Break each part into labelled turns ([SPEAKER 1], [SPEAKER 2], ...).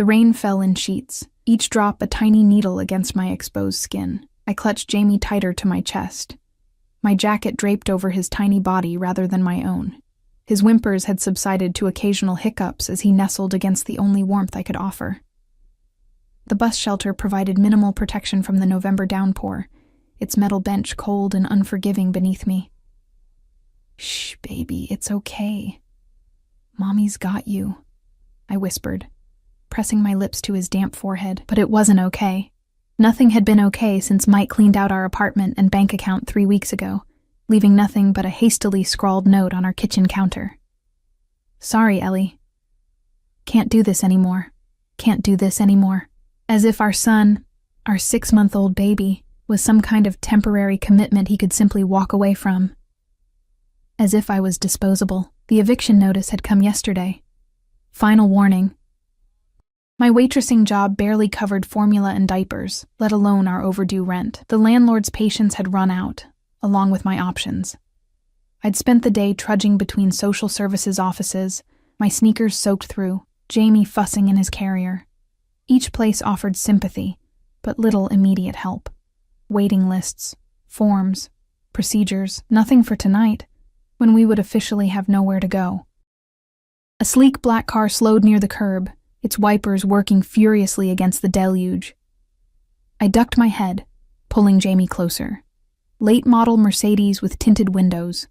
[SPEAKER 1] The rain fell in sheets, each drop a tiny needle against my exposed skin. I clutched Jamie tighter to my chest. My jacket draped over his tiny body rather than my own. His whimpers had subsided to occasional hiccups as he nestled against the only warmth I could offer. The bus shelter provided minimal protection from the November downpour, its metal bench cold and unforgiving beneath me. "Shh, baby, it's okay. Mommy's got you," I whispered, pressing my lips to his damp forehead. But it wasn't okay. Nothing had been okay since Mike cleaned out our apartment and bank account 3 weeks ago, leaving nothing but a hastily scrawled note on our kitchen counter. "Sorry, Ellie. Can't do this anymore. Can't do this anymore." As if our son, our 6-month-old baby, was some kind of temporary commitment he could simply walk away from. As if I was disposable. The eviction notice had come yesterday. Final warning. My waitressing job barely covered formula and diapers, let alone our overdue rent. The landlord's patience had run out, along with my options. I'd spent the day trudging between social services offices, my sneakers soaked through, Jamie fussing in his carrier. Each place offered sympathy, but little immediate help. Waiting lists, forms, procedures, nothing for tonight, when we would officially have nowhere to go. A sleek black car slowed near the curb, its wipers working furiously against the deluge. I ducked my head, pulling Jamie closer. Late-model Mercedes with tinted windows.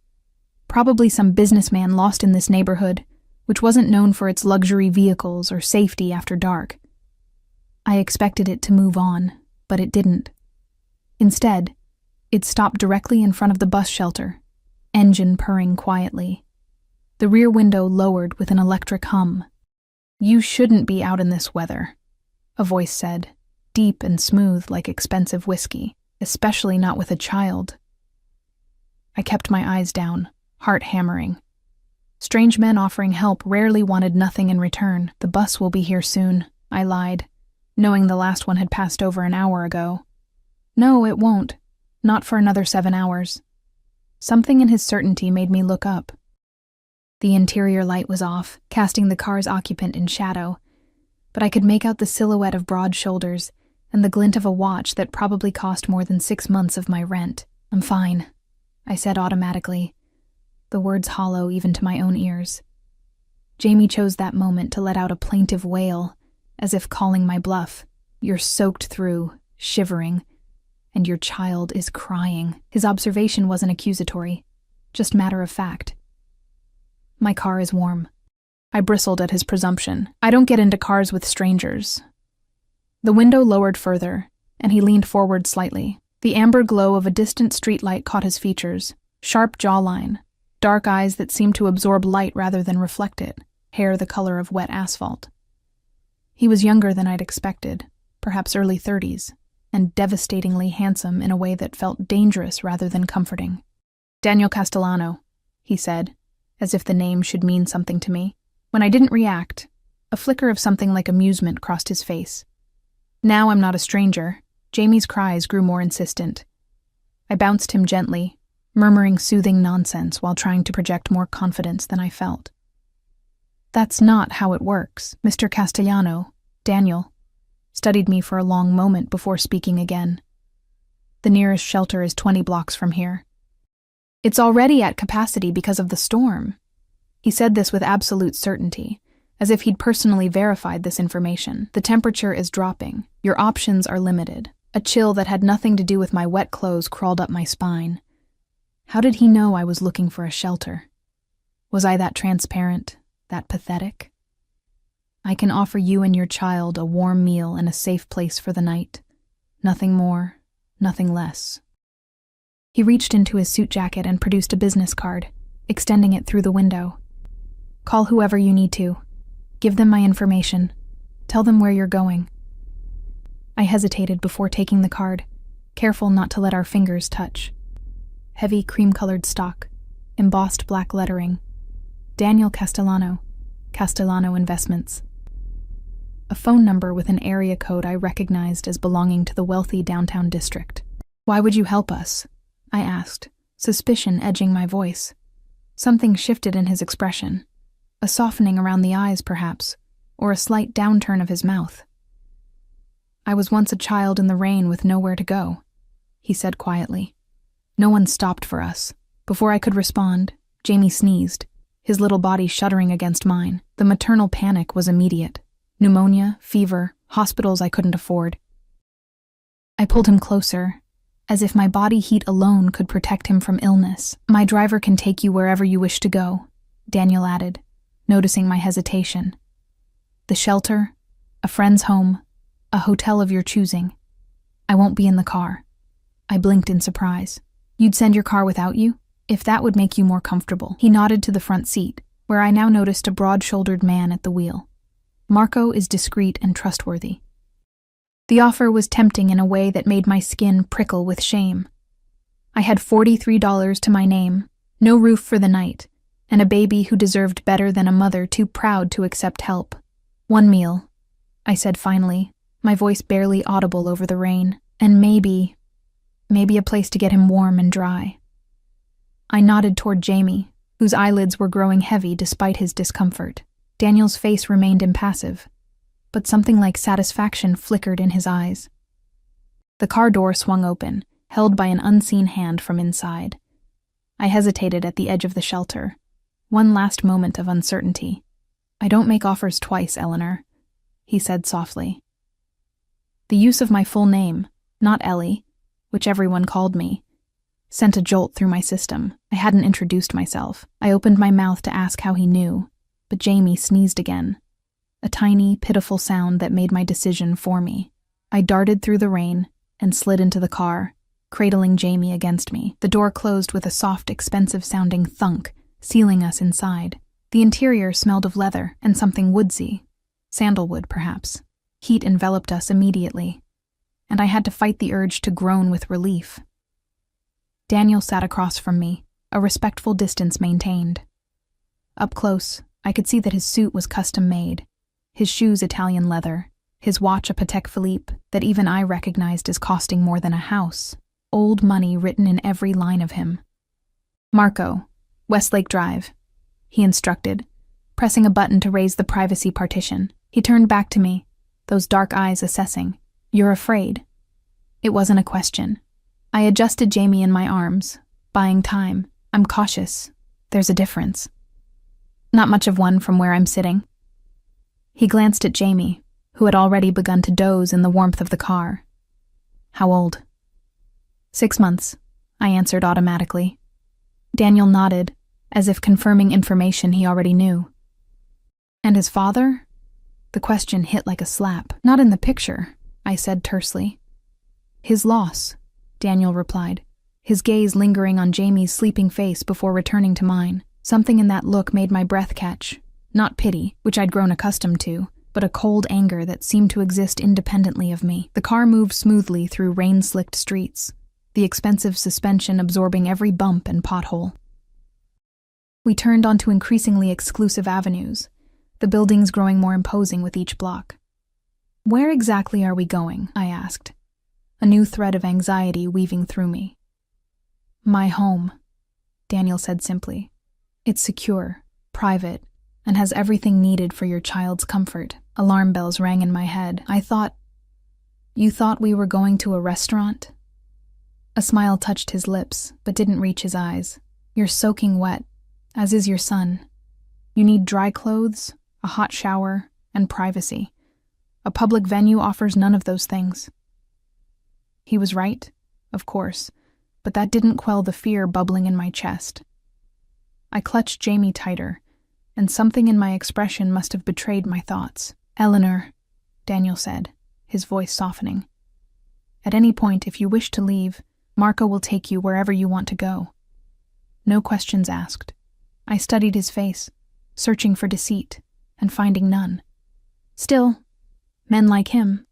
[SPEAKER 1] Probably some businessman lost in this neighborhood, which wasn't known for its luxury vehicles or safety after dark. I expected it to move on, but it didn't. Instead, it stopped directly in front of the bus shelter, engine purring quietly. The rear window lowered with an electric hum. "You shouldn't be out in this weather," a voice said, deep and smooth like expensive whiskey, especially not with a child. I kept my eyes down, heart hammering. Strange men offering help rarely wanted nothing in return. "The bus will be here soon," I lied, knowing the last one had passed over an hour ago. "No, it won't. Not for another 7 hours." Something in his certainty made me look up. The interior light was off, casting the car's occupant in shadow, but I could make out the silhouette of broad shoulders and the glint of a watch that probably cost more than 6 months of my rent. "I'm fine," I said automatically, the words hollow even to my own ears. Jamie chose that moment to let out a plaintive wail, as if calling my bluff. "You're soaked through, shivering, and your child is crying." His observation wasn't accusatory, just matter of fact. "My car is warm." I bristled at his presumption. "I don't get into cars with strangers." The window lowered further, and he leaned forward slightly. The amber glow of a distant streetlight caught his features. Sharp jawline, dark eyes that seemed to absorb light rather than reflect it, hair the color of wet asphalt. He was younger than I'd expected, perhaps early 30s, and devastatingly handsome in a way that felt dangerous rather than comforting. "Daniel Castellano," he said, as if the name should mean something to me. When I didn't react, a flicker of something like amusement crossed his face. "Now I'm not a stranger." Jamie's cries grew more insistent. I bounced him gently, murmuring soothing nonsense while trying to project more confidence than I felt. "That's not how it works." Mr. Castellano, Daniel, studied me for a long moment before speaking again. "The nearest shelter is 20 blocks from here. It's already at capacity because of the storm." He said this with absolute certainty, as if he'd personally verified this information. "The temperature is dropping. Your options are limited." A chill that had nothing to do with my wet clothes crawled up my spine. How did he know I was looking for a shelter? Was I that transparent, that pathetic? "I can offer you and your child a warm meal and a safe place for the night. Nothing more, nothing less." He reached into his suit jacket and produced a business card, extending it through the window. "Call whoever you need to. Give them my information. Tell them where you're going." I hesitated before taking the card, careful not to let our fingers touch. Heavy cream-colored stock, embossed black lettering. Daniel Castellano, Castellano Investments. A phone number with an area code I recognized as belonging to the wealthy downtown district. "Why would you help us?" I asked, suspicion edging my voice. Something shifted in his expression. A softening around the eyes, perhaps, or a slight downturn of his mouth. "I was once a child in the rain with nowhere to go," he said quietly. No one stopped for us. Before I could respond, Jamie sneezed, his little body shuddering against mine. The maternal panic was immediate. Pneumonia, fever, hospitals I couldn't afford. I pulled him closer, as if my body heat alone could protect him from illness. "My driver can take you wherever you wish to go," Daniel added, noticing my hesitation. "The shelter, a friend's home, a hotel of your choosing. I won't be in the car." I blinked in surprise. "You'd send your car without you? If that would make you more comfortable." He nodded to the front seat, where I now noticed a broad-shouldered man at the wheel. Marco is discreet and trustworthy. The offer was tempting in a way that made my skin prickle with shame. I had $43 to my name, no roof for the night, and a baby who deserved better than a mother too proud to accept help. "One meal," I said finally, my voice barely audible over the rain, "and maybe a place to get him warm and dry." I nodded toward Jamie, whose eyelids were growing heavy despite his discomfort. Daniel's face remained impassive, but something like satisfaction flickered in his eyes. The car door swung open, held by an unseen hand from inside. I hesitated at the edge of the shelter. One last moment of uncertainty. "I don't make offers twice, Eleanor," he said softly. The use of my full name, not Ellie, which everyone called me, sent a jolt through my system. I hadn't introduced myself. I opened my mouth to ask how he knew, but Jamie sneezed again. A tiny, pitiful sound that made my decision for me. I darted through the rain and slid into the car, cradling Jamie against me. The door closed with a soft, expensive-sounding thunk, sealing us inside. The interior smelled of leather and something woodsy. Sandalwood, perhaps. Heat enveloped us immediately, and I had to fight the urge to groan with relief. Daniel sat across from me, a respectful distance maintained. Up close, I could see that his suit was custom-made, his shoes Italian leather, his watch a Patek Philippe that even I recognized as costing more than a house, old money written in every line of him. "Marco, Westlake Drive," he instructed, pressing a button to raise the privacy partition. He turned back to me, those dark eyes assessing. "You're afraid?" It wasn't a question. I adjusted Jamie in my arms, buying time. "I'm cautious. There's a difference." "Not much of one from where I'm sitting." He glanced at Jamie, who had already begun to doze in the warmth of the car. "How old?" 6 months, I answered automatically. Daniel nodded, as if confirming information he already knew. "And his father?" The question hit like a slap. "Not in the picture," I said tersely. "His loss," Daniel replied, his gaze lingering on Jamie's sleeping face before returning to mine. Something in that look made my breath catch. Not pity, which I'd grown accustomed to, but a cold anger that seemed to exist independently of me. The car moved smoothly through rain-slicked streets, the expensive suspension absorbing every bump and pothole. We turned onto increasingly exclusive avenues, the buildings growing more imposing with each block. "Where exactly are we going?" I asked, a new thread of anxiety weaving through me. "My home," Daniel said simply. "It's secure, private, and has everything needed for your child's comfort." Alarm bells rang in my head. You thought we were going to a restaurant?" A smile touched his lips, but didn't reach his eyes. "You're soaking wet, as is your son. You need dry clothes, a hot shower, and privacy. A public venue offers none of those things." He was right, of course, but that didn't quell the fear bubbling in my chest. I clutched Jamie tighter, and something in my expression must have betrayed my thoughts. "Eleanor," Daniel said, his voice softening. "At any point, if you wish to leave, Marco will take you wherever you want to go." No questions asked. I studied his face, searching for deceit, and finding none. Still, men like him,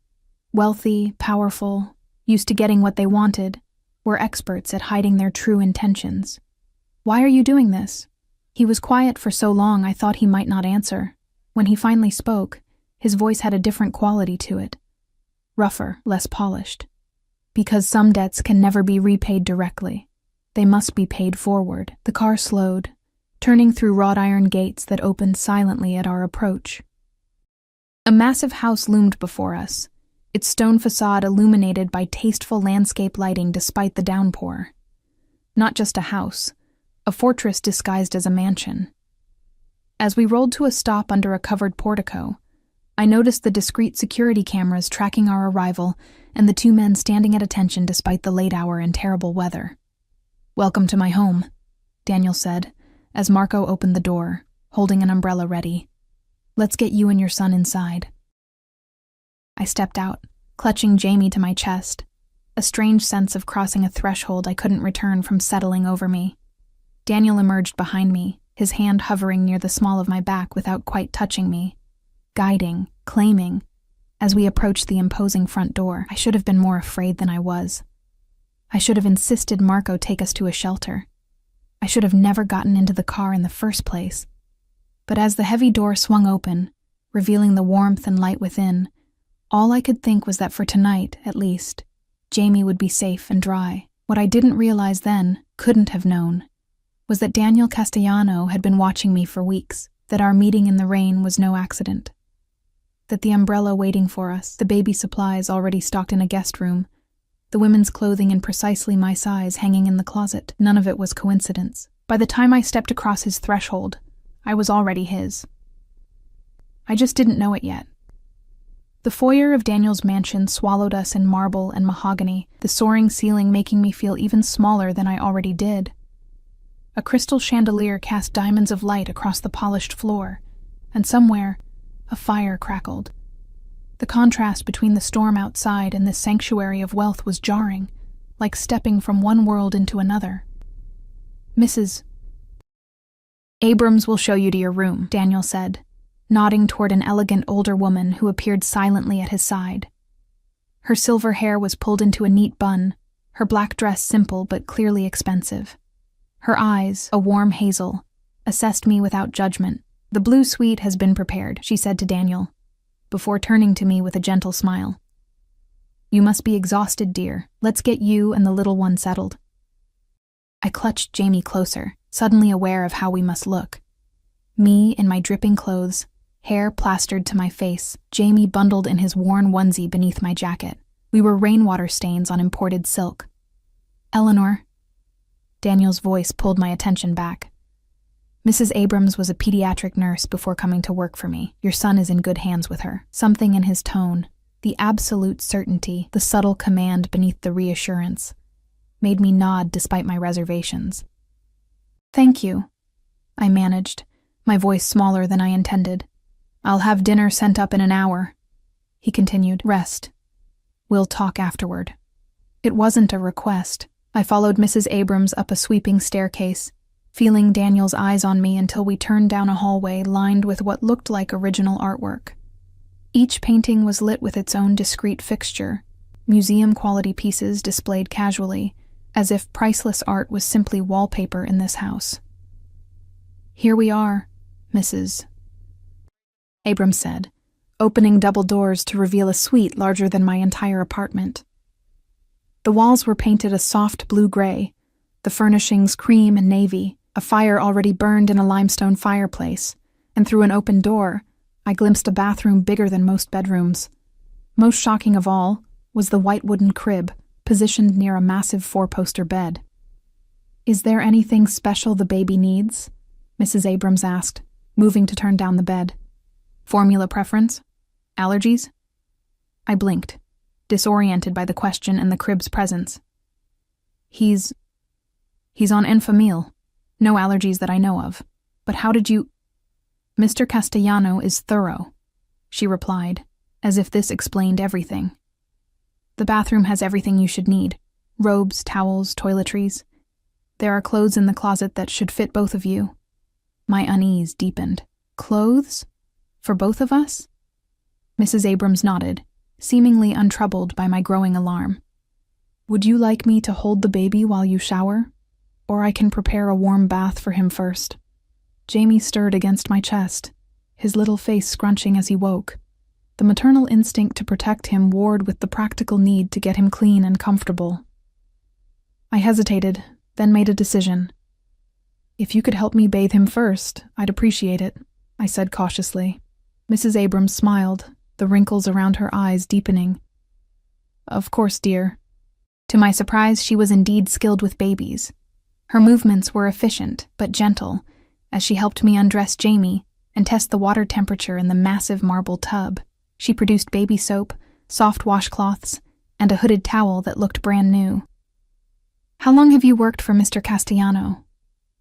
[SPEAKER 1] wealthy, powerful, used to getting what they wanted, were experts at hiding their true intentions. "Why are you doing this?" He was quiet for so long I thought he might not answer. When he finally spoke, his voice had a different quality to it. Rougher, less polished. "Because some debts can never be repaid directly. They must be paid forward." The car slowed, turning through wrought iron gates that opened silently at our approach. A massive house loomed before us, its stone facade illuminated by tasteful landscape lighting despite the downpour. Not just a house, a fortress disguised as a mansion. As we rolled to a stop under a covered portico, I noticed the discreet security cameras tracking our arrival and the two men standing at attention despite the late hour and terrible weather. "Welcome to my home," Daniel said, as Marco opened the door, holding an umbrella ready. "Let's get you and your son inside." I stepped out, clutching Jamie to my chest, a strange sense of crossing a threshold I couldn't return from settling over me. Daniel emerged behind me, his hand hovering near the small of my back without quite touching me, guiding, claiming. As we approached the imposing front door, I should have been more afraid than I was. I should have insisted Marco take us to a shelter. I should have never gotten into the car in the first place. But as the heavy door swung open, revealing the warmth and light within, all I could think was that for tonight, at least, Jamie would be safe and dry. What I didn't realize then, couldn't have known, was that Daniel Castellano had been watching me for weeks, that our meeting in the rain was no accident, that the umbrella waiting for us, the baby supplies already stocked in a guest room, the women's clothing in precisely my size hanging in the closet, none of it was coincidence. By the time I stepped across his threshold, I was already his. I just didn't know it yet. The foyer of Daniel's mansion swallowed us in marble and mahogany, the soaring ceiling making me feel even smaller than I already did. A crystal chandelier cast diamonds of light across the polished floor, and somewhere, a fire crackled. The contrast between the storm outside and this sanctuary of wealth was jarring, like stepping from one world into another. "Mrs. Abrams will show you to your room," Daniel said, nodding toward an elegant older woman who appeared silently at his side. Her silver hair was pulled into a neat bun, her black dress simple but clearly expensive. Her eyes, a warm hazel, assessed me without judgment. "The blue suite has been prepared," she said to Daniel, before turning to me with a gentle smile. "You must be exhausted, dear. Let's get you and the little one settled." I clutched Jamie closer, suddenly aware of how we must look. Me in my dripping clothes, hair plastered to my face, Jamie bundled in his worn onesie beneath my jacket. We were rainwater stains on imported silk. "Eleanor." Daniel's voice pulled my attention back. "Mrs. Abrams was a pediatric nurse before coming to work for me. Your son is in good hands with her." Something in his tone, the absolute certainty, the subtle command beneath the reassurance, made me nod despite my reservations. "Thank you," I managed, my voice smaller than I intended. "I'll have dinner sent up in an hour," he continued. "Rest. We'll talk afterward." It wasn't a request. I followed Mrs. Abrams up a sweeping staircase, feeling Daniel's eyes on me until we turned down a hallway lined with what looked like original artwork. Each painting was lit with its own discreet fixture, museum-quality pieces displayed casually, as if priceless art was simply wallpaper in this house. "Here we are, Mrs. Abrams said, opening double doors to reveal a suite larger than my entire apartment. The walls were painted a soft blue-gray, the furnishings cream and navy, a fire already burned in a limestone fireplace, and through an open door, I glimpsed a bathroom bigger than most bedrooms. Most shocking of all was the white wooden crib, positioned near a massive four-poster bed. "Is there anything special the baby needs?" Mrs. Abrams asked, moving to turn down the bed. "Formula preference? Allergies?" I blinked, disoriented by the question and the crib's presence. He's on Enfamil. No allergies that I know of. But how did you—" "Mr. Castellano is thorough," she replied, as if this explained everything. "The bathroom has everything you should need. Robes, towels, toiletries. There are clothes in the closet that should fit both of you." My unease deepened. "Clothes? For both of us?" Mrs. Abrams nodded, seemingly untroubled by my growing alarm. "Would you like me to hold the baby while you shower? Or I can prepare a warm bath for him first." Jamie stirred against my chest, his little face scrunching as he woke. The maternal instinct to protect him warred with the practical need to get him clean and comfortable. I hesitated, then made a decision. "If you could help me bathe him first, I'd appreciate it," I said cautiously. Mrs. Abrams smiled, the wrinkles around her eyes deepening. "Of course, dear." To my surprise, she was indeed skilled with babies. Her movements were efficient, but gentle, as she helped me undress Jamie and test the water temperature in the massive marble tub. She produced baby soap, soft washcloths, and a hooded towel that looked brand new. "How long have you worked for Mr. Castellano?"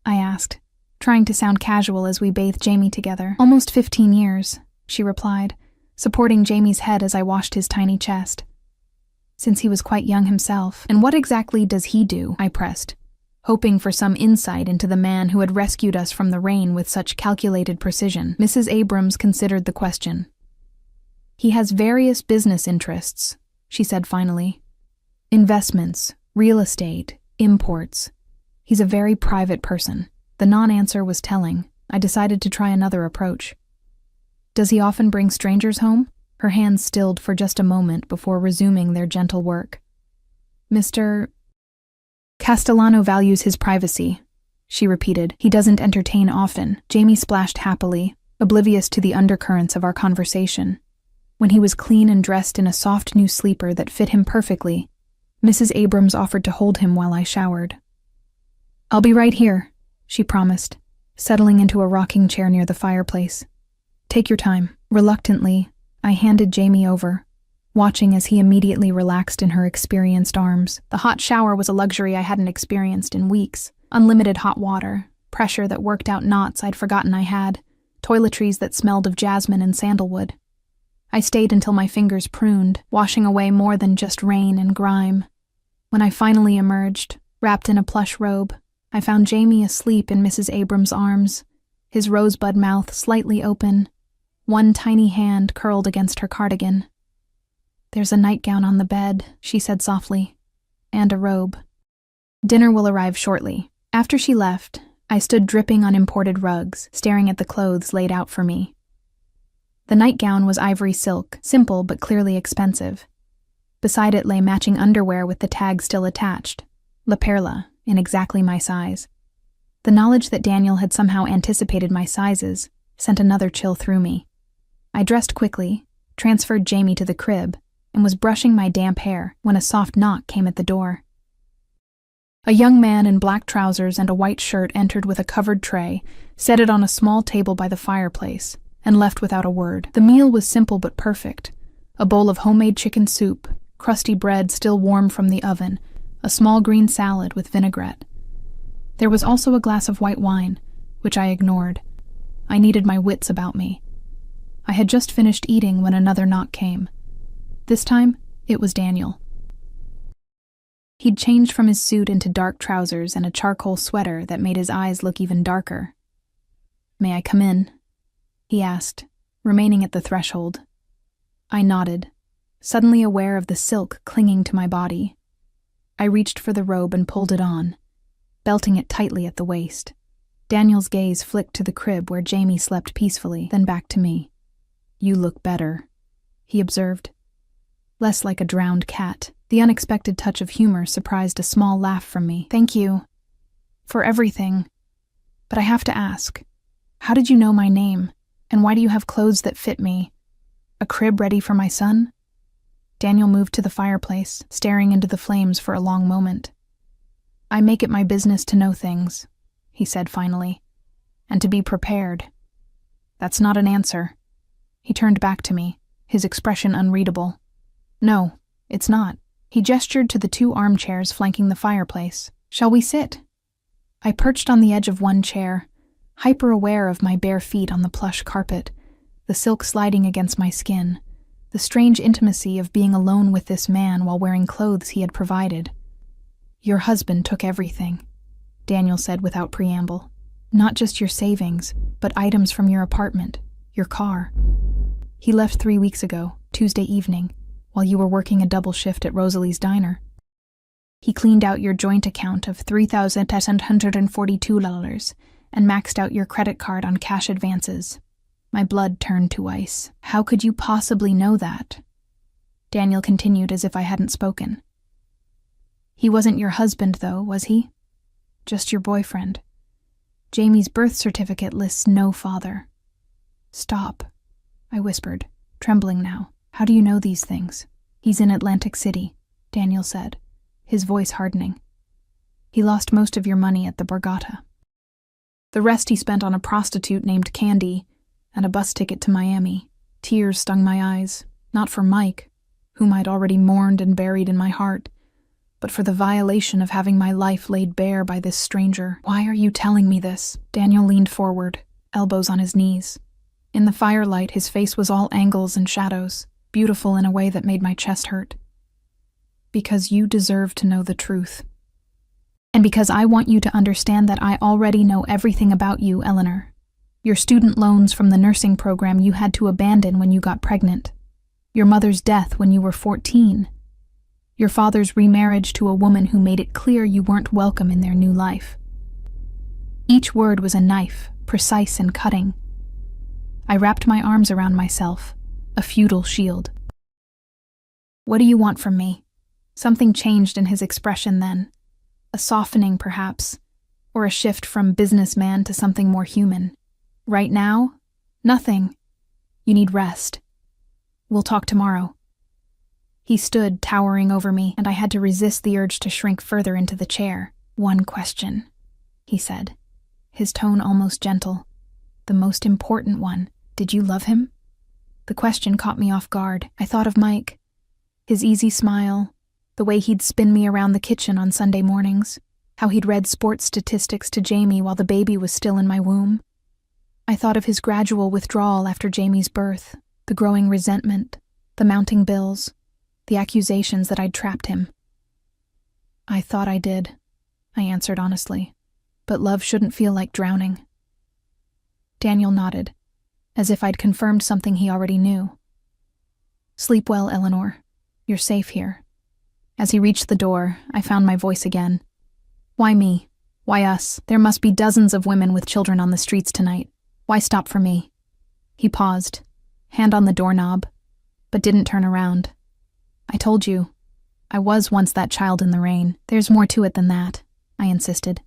[SPEAKER 1] I asked, trying to sound casual as we bathed Jamie together. "Almost 15 years, she replied, supporting Jamie's head as I washed his tiny chest. "Since he was quite young himself." "And what exactly does he do?" I pressed, hoping for some insight into the man who had rescued us from the rain with such calculated precision. Mrs. Abrams considered the question. "He has various business interests," she said finally. "Investments, real estate, imports. He's a very private person." The non-answer was telling. I decided to try another approach. "Does he often bring strangers home?" Her hands stilled for just a moment before resuming their gentle work. "Mr. Castellano values his privacy," she repeated. "He doesn't entertain often." Jamie splashed happily, oblivious to the undercurrents of our conversation. When he was clean and dressed in a soft new sleeper that fit him perfectly, Mrs. Abrams offered to hold him while I showered. "I'll be right here," she promised, settling into a rocking chair near the fireplace. "Take your time." Reluctantly, I handed Jamie over, watching as he immediately relaxed in her experienced arms. The hot shower was a luxury I hadn't experienced in weeks. Unlimited hot water, pressure that worked out knots I'd forgotten I had, toiletries that smelled of jasmine and sandalwood. I stayed until my fingers pruned, washing away more than just rain and grime. When I finally emerged, wrapped in a plush robe, I found Jamie asleep in Mrs. Abrams' arms, his rosebud mouth slightly open, one tiny hand curled against her cardigan. "There's a nightgown on the bed," she said softly, "and a robe. Dinner will arrive shortly." After she left, I stood dripping on imported rugs, staring at the clothes laid out for me. The nightgown was ivory silk, simple but clearly expensive. Beside it lay matching underwear with the tag still attached, La Perla, in exactly my size. The knowledge that Daniel had somehow anticipated my sizes sent another chill through me. I dressed quickly, transferred Jamie to the crib, and was brushing my damp hair when a soft knock came at the door. A young man in black trousers and a white shirt entered with a covered tray, set it on a small table by the fireplace, and left without a word. The meal was simple but perfect. A bowl of homemade chicken soup, crusty bread still warm from the oven, a small green salad with vinaigrette. There was also a glass of white wine, which I ignored. I needed my wits about me. I had just finished eating when another knock came. This time, it was Daniel. He'd changed from his suit into dark trousers and a charcoal sweater that made his eyes look even darker. "May I come in?" he asked, remaining at the threshold. I nodded, suddenly aware of the silk clinging to my body. I reached for the robe and pulled it on, belting it tightly at the waist. Daniel's gaze flicked to the crib where Jamie slept peacefully, then back to me. "You look better," he observed. Less like a drowned cat. The unexpected touch of humor surprised a small laugh from me. "Thank you for everything. But I have to ask, how did you know my name, and why do you have clothes that fit me? A crib ready for my son?" Daniel moved to the fireplace, staring into the flames for a long moment. "I make it my business to know things," he said finally, "and to be prepared." "That's not an answer." He turned back to me, his expression unreadable. "No, it's not." He gestured to the 2 armchairs flanking the fireplace. "Shall we sit?" I perched on the edge of one chair, hyper-aware of my bare feet on the plush carpet, the silk sliding against my skin, the strange intimacy of being alone with this man while wearing clothes he had provided. "Your husband took everything," Daniel said without preamble. "Not just your savings, but items from your apartment, your car. He left 3 weeks ago, Tuesday evening, while you were working a double shift at Rosalie's diner. He cleaned out your joint account of $3,842 and maxed out your credit card on cash advances." My blood turned to ice. "How could you possibly know that?" Daniel continued as if I hadn't spoken. "He wasn't your husband, though, was he? Just your boyfriend. Jamie's birth certificate lists no father." "Stop," I whispered, trembling now. How do you know these things? He's in Atlantic City, Daniel said, his voice hardening. He lost most of your money at the Borgata. The rest he spent on a prostitute named Candy and a bus ticket to Miami. Tears stung my eyes, not for Mike, whom I'd already mourned and buried in my heart, but for the violation of having my life laid bare by this stranger. Why are you telling me this? Daniel leaned forward, elbows on his knees. In the firelight, his face was all angles and shadows, beautiful in a way that made my chest hurt. Because you deserve to know the truth. And because I want you to understand that I already know everything about you, Eleanor. Your student loans from the nursing program you had to abandon when you got pregnant. Your mother's death when you were 14. Your father's remarriage to a woman who made it clear you weren't welcome in their new life. Each word was a knife, precise and cutting. I wrapped my arms around myself, a futile shield. What do you want from me? Something changed in his expression then. A softening, perhaps, or a shift from businessman to something more human. Right now? Nothing. You need rest. We'll talk tomorrow. He stood, towering over me, and I had to resist the urge to shrink further into the chair. One question, he said, his tone almost gentle. The most important one. Did you love him? The question caught me off guard. I thought of Mike. His easy smile, the way he'd spin me around the kitchen on Sunday mornings, how he'd read sports statistics to Jamie while the baby was still in my womb. I thought of his gradual withdrawal after Jamie's birth, the growing resentment, the mounting bills, the accusations that I'd trapped him. I thought I did, I answered honestly, but love shouldn't feel like drowning. Daniel nodded, as if I'd confirmed something he already knew. Sleep well, Eleanor. You're safe here. As he reached the door, I found my voice again. Why me? Why us? There must be dozens of women with children on the streets tonight. Why stop for me? He paused, hand on the doorknob, but didn't turn around. I told you, I was once that child in the rain. There's more to it than that, I insisted.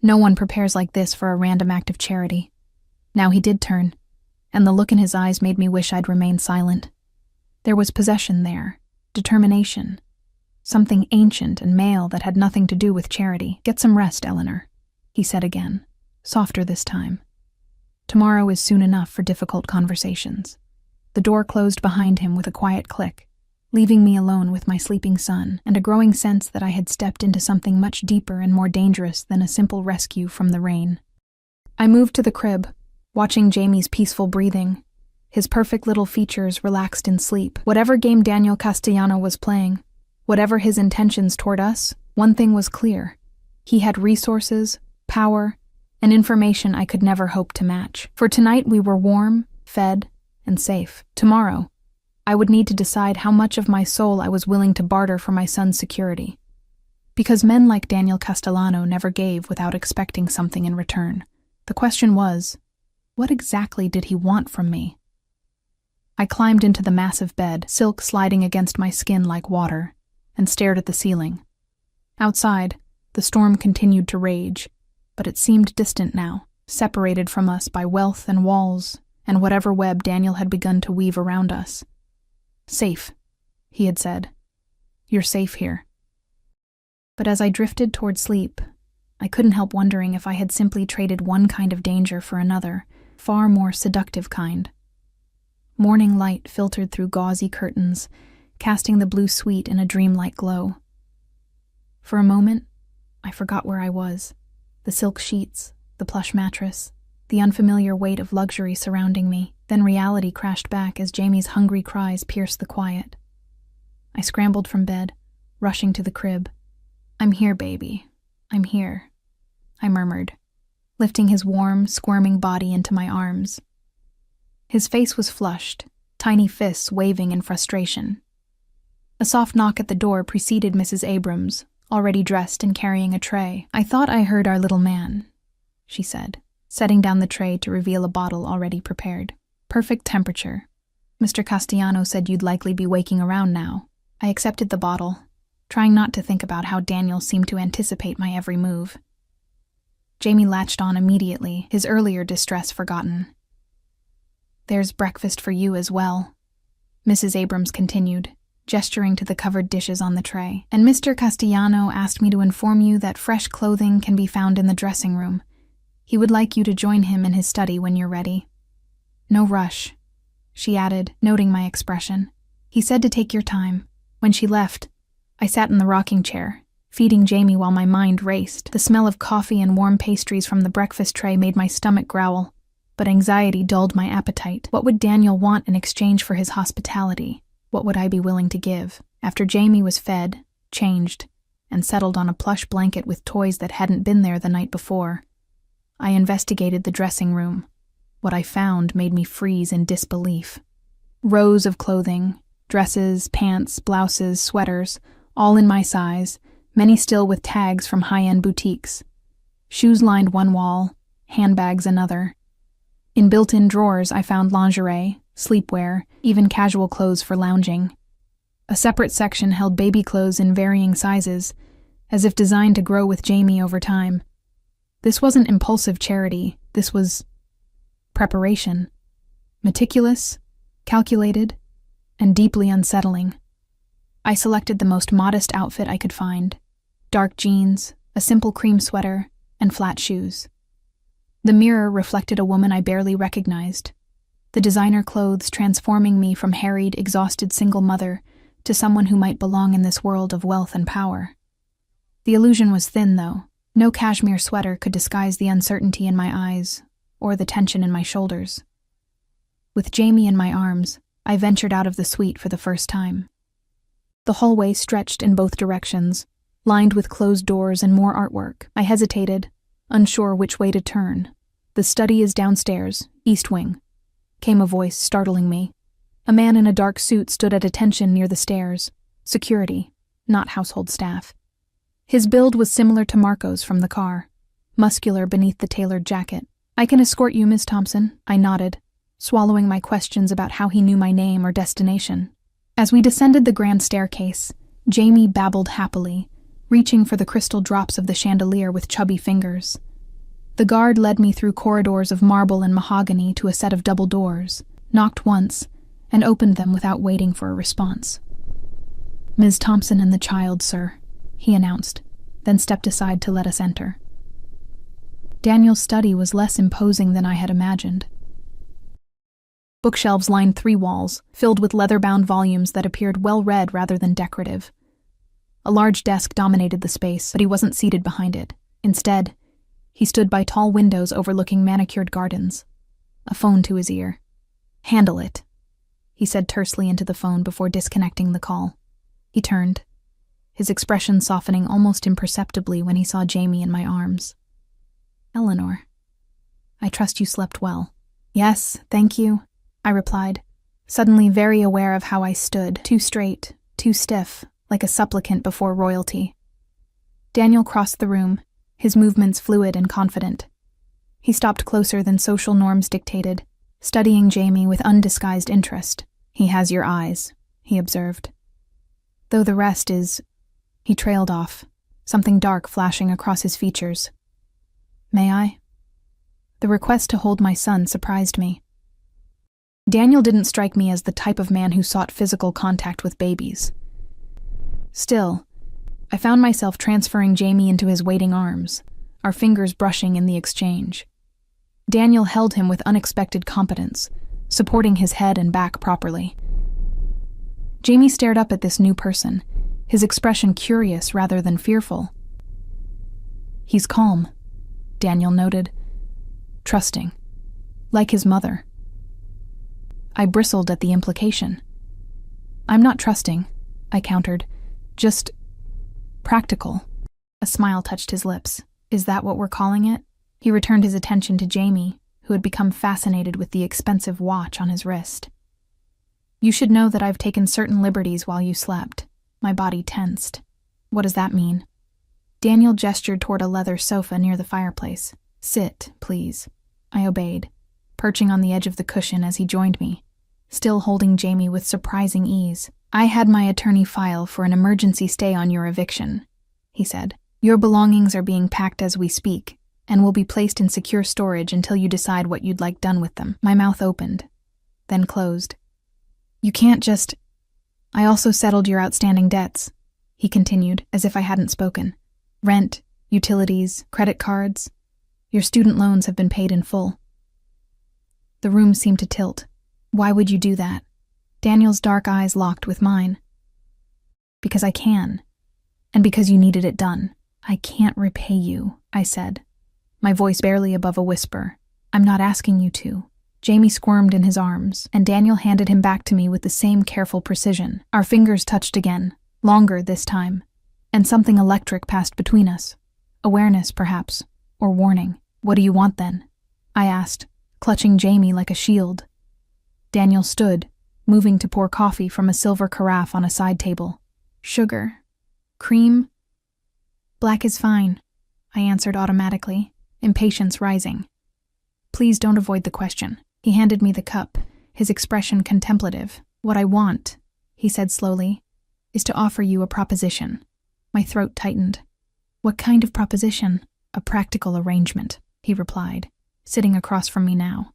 [SPEAKER 1] No one prepares like this for a random act of charity. Now he did turn, and the look in his eyes made me wish I'd remained silent. There was possession there, determination, something ancient and male that had nothing to do with charity. Get some rest, Eleanor, he said again, softer this time. Tomorrow is soon enough for difficult conversations. The door closed behind him with a quiet click, leaving me alone with my sleeping son and a growing sense that I had stepped into something much deeper and more dangerous than a simple rescue from the rain. I moved to the crib, watching Jamie's peaceful breathing, his perfect little features relaxed in sleep. Whatever game Daniel Castellano was playing, whatever his intentions toward us, one thing was clear. He had resources, power, and information I could never hope to match. For tonight we were warm, fed, and safe. Tomorrow, I would need to decide how much of my soul I was willing to barter for my son's security. Because men like Daniel Castellano never gave without expecting something in return. The question was, what exactly did he want from me? I climbed into the massive bed, silk sliding against my skin like water, and stared at the ceiling. Outside, the storm continued to rage, but it seemed distant now, separated from us by wealth and walls and whatever web Daniel had begun to weave around us. Safe, he had said. You're safe here. But as I drifted toward sleep, I couldn't help wondering if I had simply traded one kind of danger for another, far more seductive kind. Morning light filtered through gauzy curtains, casting the blue suite in a dreamlike glow. For a moment, I forgot where I was. The silk sheets, the plush mattress, the unfamiliar weight of luxury surrounding me. Then reality crashed back as Jamie's hungry cries pierced the quiet. I scrambled from bed, rushing to the crib. I'm here, baby. I'm here, I murmured, lifting his warm, squirming body into my arms. His face was flushed, tiny fists waving in frustration. A soft knock at the door preceded Mrs. Abrams, already dressed and carrying a tray. I thought I heard our little man, she said, setting down the tray to reveal a bottle already prepared. Perfect temperature. Mr. Castellano said you'd likely be waking around now. I accepted the bottle, trying not to think about how Daniel seemed to anticipate my every move. Jamie latched on immediately, his earlier distress forgotten. There's breakfast for you as well, Mrs. Abrams continued, gesturing to the covered dishes on the tray. "And Mr. Castellano asked me to inform you that fresh clothing can be found in the dressing room. He would like you to join him in his study when you're ready." "No rush," she added, noting my expression. "He said to take your time." When she left, I sat in the rocking chair, feeding Jamie while my mind raced. The smell of coffee and warm pastries from the breakfast tray made my stomach growl, but anxiety dulled my appetite. What would Daniel want in exchange for his hospitality? What would I be willing to give? After Jamie was fed, changed, and settled on a plush blanket with toys that hadn't been there the night before, I investigated the dressing room. What I found made me freeze in disbelief. Rows of clothing, dresses, pants, blouses, sweaters, all in my size, many still with tags from high-end boutiques. Shoes lined one wall, handbags another. In built-in drawers I found lingerie, sleepwear, even casual clothes for lounging. A separate section held baby clothes in varying sizes, as if designed to grow with Jamie over time. This wasn't impulsive charity, this was preparation. Meticulous, calculated, and deeply unsettling. I selected the most modest outfit I could find: dark jeans, a simple cream sweater, and flat shoes. The mirror reflected a woman I barely recognized, the designer clothes transforming me from harried, exhausted single mother to someone who might belong in this world of wealth and power. The illusion was thin, though. No cashmere sweater could disguise the uncertainty in my eyes or the tension in my shoulders. With Jamie in my arms, I ventured out of the suite for the first time. The hallway stretched in both directions, lined with closed doors and more artwork. I hesitated, unsure which way to turn. "The study is downstairs, east wing," came a voice, startling me. A man in a dark suit stood at attention near the stairs. Security, not household staff. His build was similar to Marco's from the car, muscular beneath the tailored jacket. "I can escort you, Miss Thompson," I nodded, swallowing my questions about how he knew my name or destination. As we descended the grand staircase, Jamie babbled happily, reaching for the crystal drops of the chandelier with chubby fingers. The guard led me through corridors of marble and mahogany to a set of double doors, knocked once, and opened them without waiting for a response. "Ms. Thompson and the child, sir," he announced, then stepped aside to let us enter. Daniel's study was less imposing than I had imagined. Bookshelves lined 3 walls, filled with leather-bound volumes that appeared well-read rather than decorative. A large desk dominated the space, but he wasn't seated behind it. Instead, he stood by tall windows overlooking manicured gardens, a phone to his ear. "Handle it," he said tersely into the phone before disconnecting the call. He turned, his expression softening almost imperceptibly when he saw Jamie in my arms. "Eleanor, I trust you slept well." "Yes, thank you," I replied, suddenly very aware of how I stood, too straight, too stiff, like a supplicant before royalty. Daniel crossed the room, his movements fluid and confident. He stopped closer than social norms dictated, studying Jamie with undisguised interest. "He has your eyes," he observed. "Though the rest is—" He trailed off, something dark flashing across his features. "May I?" The request to hold my son surprised me. Daniel didn't strike me as the type of man who sought physical contact with babies. Still, I found myself transferring Jamie into his waiting arms, our fingers brushing in the exchange. Daniel held him with unexpected competence, supporting his head and back properly. Jamie stared up at this new person, his expression curious rather than fearful. "He's calm," Daniel noted. "Trusting. Like his mother." I bristled at the implication. "I'm not trusting," I countered. "Just practical." A smile touched his lips. "Is that what we're calling it?" He returned his attention to Jamie, who had become fascinated with the expensive watch on his wrist. "You should know that I've taken certain liberties while you slept." My body tensed. "What does that mean?" Daniel gestured toward a leather sofa near the fireplace. "Sit, please." I obeyed, perching on the edge of the cushion as he joined me, still holding Jamie with surprising ease. "I had my attorney file for an emergency stay on your eviction," he said. "Your belongings are being packed as we speak, and will be placed in secure storage until you decide what you'd like done with them." My mouth opened, then closed. You can't just... I also settled your outstanding debts, he continued, as if I hadn't spoken. Rent, utilities, credit cards. Your student loans have been paid in full. The room seemed to tilt. Why would you do that? Daniel's dark eyes locked with mine. Because I can. And because you needed it done. I can't repay you, I said, my voice barely above a whisper. I'm not asking you to. Jamie squirmed in his arms, and Daniel handed him back to me with the same careful precision. Our fingers touched again, longer this time, and something electric passed between us. Awareness, perhaps, or warning. What do you want then? I asked, clutching Jamie like a shield. Daniel stood, moving to pour coffee from a silver carafe on a side table. Sugar? Cream? Black is fine, I answered automatically, impatience rising. Please don't avoid the question. He handed me the cup, his expression contemplative. What I want, he said slowly, is to offer you a proposition. My throat tightened. What kind of proposition? A practical arrangement, he replied, sitting across from me now.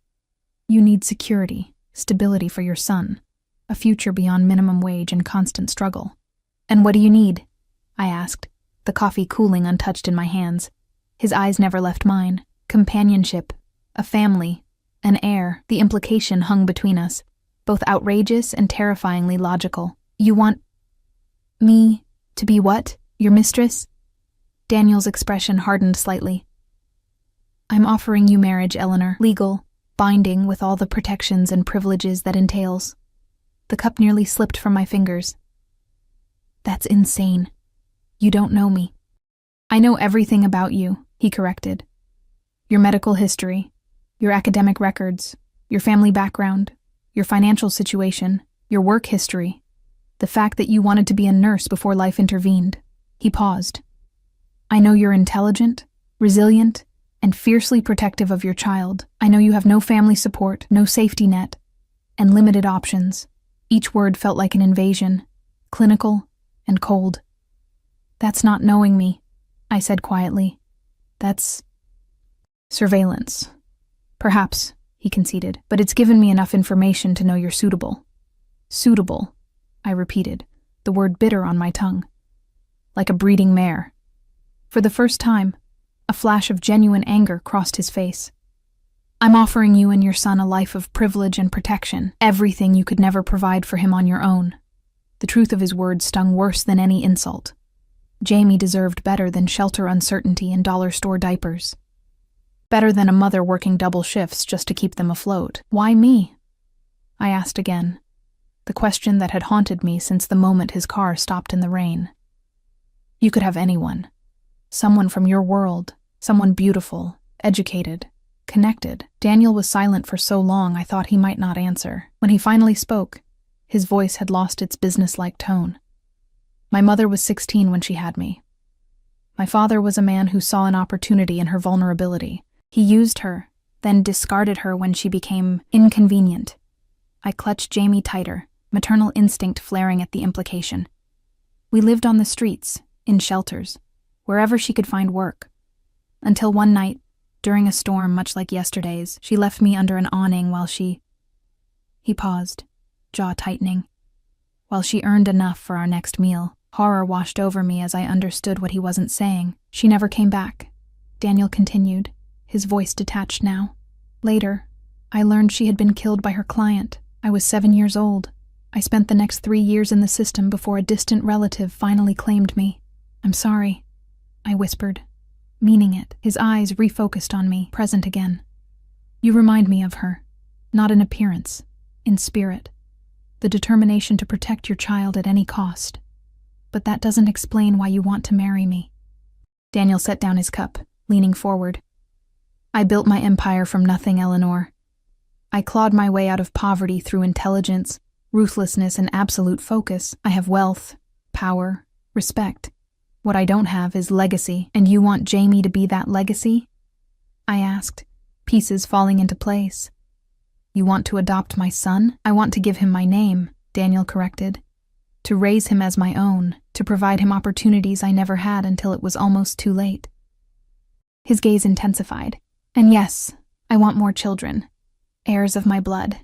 [SPEAKER 1] You need security, stability for your son, a future beyond minimum wage and constant struggle. And what do you need? I asked, the coffee cooling untouched in my hands. His eyes never left mine. Companionship, a family, an heir. The implication hung between us, both outrageous and terrifyingly logical. You want me to be what? Your mistress? Daniel's expression hardened slightly. I'm offering you marriage, Eleanor. Legal, binding with all the protections and privileges that entails. The cup nearly slipped from my fingers. That's insane. You don't know me. I know everything about you, he corrected. Your medical history, your academic records, your family background, your financial situation, your work history, the fact that you wanted to be a nurse before life intervened. He paused. I know you're intelligent, resilient, and fiercely protective of your child. I know you have no family support, no safety net, and limited options. Each word felt like an invasion, clinical and cold. That's not knowing me, I said quietly. That's surveillance. Perhaps, he conceded, but it's given me enough information to know you're suitable. Suitable, I repeated, the word bitter on my tongue. Like a breeding mare. For the first time, a flash of genuine anger crossed his face. I'm offering you and your son a life of privilege and protection, everything you could never provide for him on your own. The truth of his words stung worse than any insult. Jamie deserved better than shelter uncertainty and dollar store diapers. Better than a mother working double shifts just to keep them afloat. Why me? I asked again, the question that had haunted me since the moment his car stopped in the rain. You could have anyone. Someone from your world, someone beautiful, educated, connected. Daniel was silent for so long I thought he might not answer. When he finally spoke, his voice had lost its businesslike tone. My mother was 16 when she had me. My father was a man who saw an opportunity in her vulnerability. He used her, then discarded her when she became inconvenient. I clutched Jamie tighter, maternal instinct flaring at the implication. We lived on the streets, in shelters, wherever she could find work. Until one night, during a storm much like yesterday's, she left me under an awning while she... He paused, jaw tightening. While she earned enough for our next meal. Horror washed over me as I understood what he wasn't saying. She never came back. Daniel continued, his voice detached now. Later, I learned she had been killed by her client. I was 7 years old. I spent the next 3 years in the system before a distant relative finally claimed me. I'm sorry, I whispered, meaning it. His eyes refocused on me, present again. You remind me of her, not in appearance, in spirit. The determination to protect your child at any cost. But that doesn't explain why you want to marry me. Daniel set down his cup, leaning forward. I built my empire from nothing, Eleanor. I clawed my way out of poverty through intelligence, ruthlessness, and absolute focus. I have wealth, power, respect. What I don't have is legacy, and you want Jamie to be that legacy? I asked, pieces falling into place. You want to adopt my son? I want to give him my name, Daniel corrected. To raise him as my own, to provide him opportunities I never had until it was almost too late. His gaze intensified. And yes, I want more children, heirs of my blood.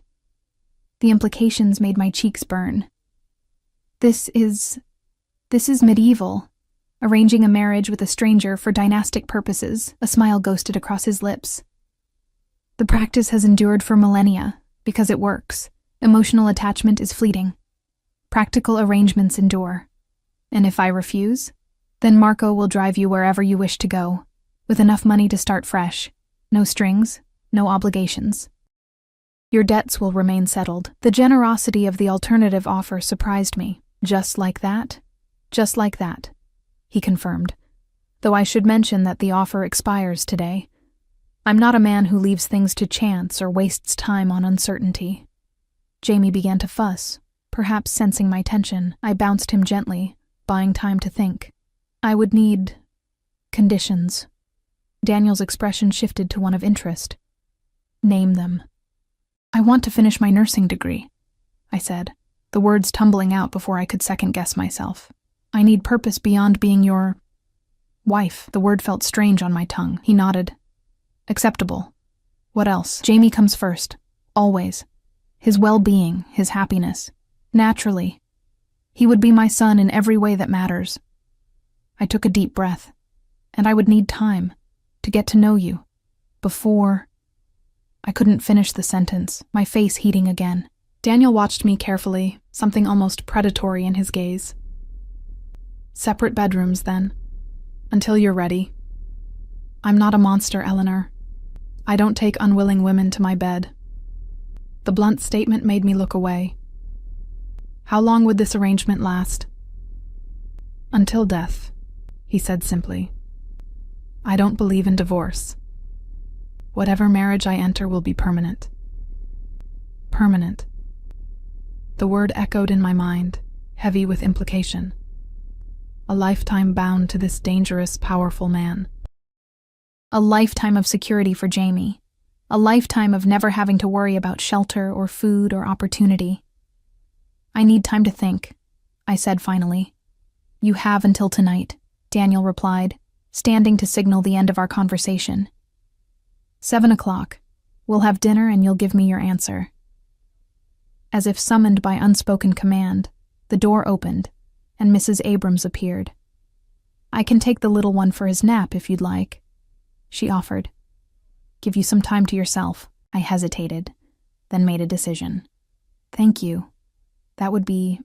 [SPEAKER 1] The implications made my cheeks burn. This is medieval. Arranging a marriage with a stranger for dynastic purposes, a smile ghosted across his lips. The practice has endured for millennia, because it works. Emotional attachment is fleeting. Practical arrangements endure. And if I refuse, then Marco will drive you wherever you wish to go, with enough money to start fresh. No strings, no obligations. Your debts will remain settled. The generosity of the alternative offer surprised me. Just like that? Just like that, he confirmed, though I should mention that the offer expires today. I'm not a man who leaves things to chance or wastes time on uncertainty. Jamie began to fuss, perhaps sensing my tension. I bounced him gently, buying time to think. I would need conditions. Daniel's expression shifted to one of interest. Name them. I want to finish my nursing degree, I said, the words tumbling out before I could second-guess myself. I need purpose beyond being your wife. The word felt strange on my tongue. He nodded. Acceptable. What else? Jamie comes first. Always. His well-being, his happiness. Naturally. He would be my son in every way that matters. I took a deep breath. And I would need time to get to know you. Before... I couldn't finish the sentence, my face heating again. Daniel watched me carefully, something almost predatory in his gaze. Separate bedrooms, then. Until you're ready. I'm not a monster, Eleanor. I don't take unwilling women to my bed. The blunt statement made me look away. How long would this arrangement last? Until death, he said simply. I don't believe in divorce. Whatever marriage I enter will be permanent. Permanent. The word echoed in my mind, heavy with implication. A lifetime bound to this dangerous, powerful man. A lifetime of security for Jamie. A lifetime of never having to worry about shelter or food or opportunity. I need time to think, I said finally. You have until tonight, Daniel replied, standing to signal the end of our conversation. 7 o'clock. We'll have dinner and you'll give me your answer. As if summoned by unspoken command, the door opened, and Mrs. Abrams appeared. I can take the little one for his nap if you'd like, she offered. Give you some time to yourself. I hesitated, then made a decision. Thank you. That would be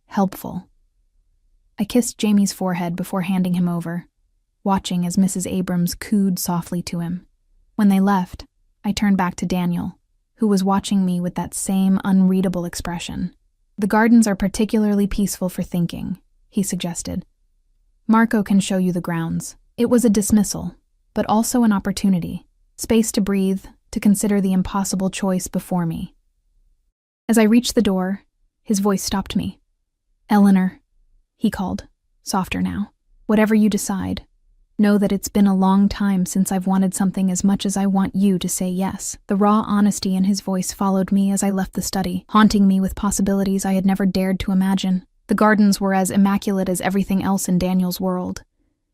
[SPEAKER 1] helpful. I kissed Jamie's forehead before handing him over, watching as Mrs. Abrams cooed softly to him. When they left, I turned back to Daniel, who was watching me with that same unreadable expression. The gardens are particularly peaceful for thinking, he suggested. Marco can show you the grounds. It was a dismissal, but also an opportunity, space to breathe, to consider the impossible choice before me. As I reached the door, his voice stopped me. Eleanor, he called, softer now. Whatever you decide, know that it's been a long time since I've wanted something as much as I want you to say yes. The raw honesty in his voice followed me as I left the study, haunting me with possibilities I had never dared to imagine. The gardens were as immaculate as everything else in Daniel's world.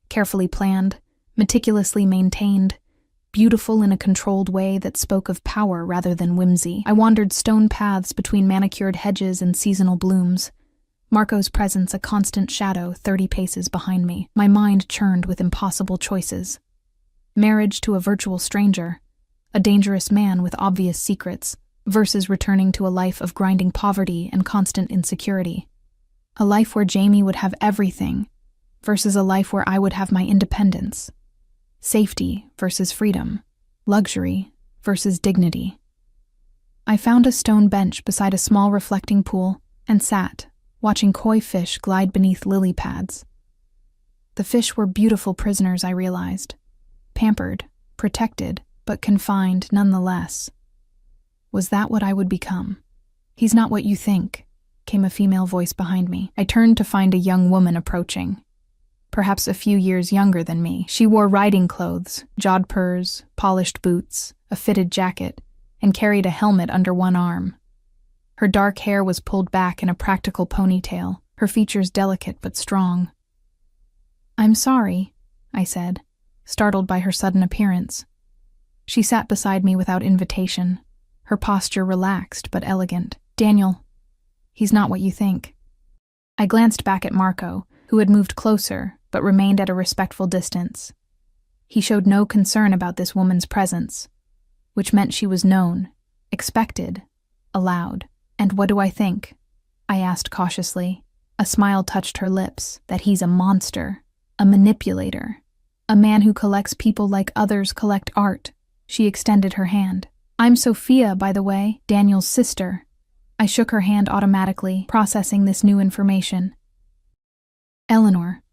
[SPEAKER 1] Carefully planned, meticulously maintained, beautiful in a controlled way that spoke of power rather than whimsy. I wandered stone paths between manicured hedges and seasonal blooms, Marco's presence a constant shadow 30 paces behind me. My mind churned with impossible choices. Marriage to a virtual stranger, a dangerous man with obvious secrets, versus returning to a life of grinding poverty and constant insecurity. A life where Jamie would have everything, versus a life where I would have my independence. Safety versus freedom. Luxury versus dignity. I found a stone bench beside a small reflecting pool and sat, watching koi fish glide beneath lily pads. The fish were beautiful prisoners, I realized. Pampered, protected, but confined nonetheless. Was that what I would become? He's not what you think, came a female voice behind me. I turned to find a young woman approaching. Perhaps a few years younger than me. She wore riding clothes, jodhpurs, polished boots, a fitted jacket, and carried a helmet under one arm. Her dark hair was pulled back in a practical ponytail, her features delicate but strong. I'm sorry, I said, startled by her sudden appearance. She sat beside me without invitation, her posture relaxed but elegant. "Daniel, he's not what you think." I glanced back at Marco, who had moved closer but remained at a respectful distance. He showed no concern about this woman's presence, which meant she was known, expected, allowed. "And what do I think?" I asked cautiously. A smile touched her lips. "That he's a monster, a manipulator, a man who collects people like others collect art." She extended her hand. "I'm Sophia, by the way, Daniel's sister." I shook her hand automatically, processing this new information. "Eleanor,"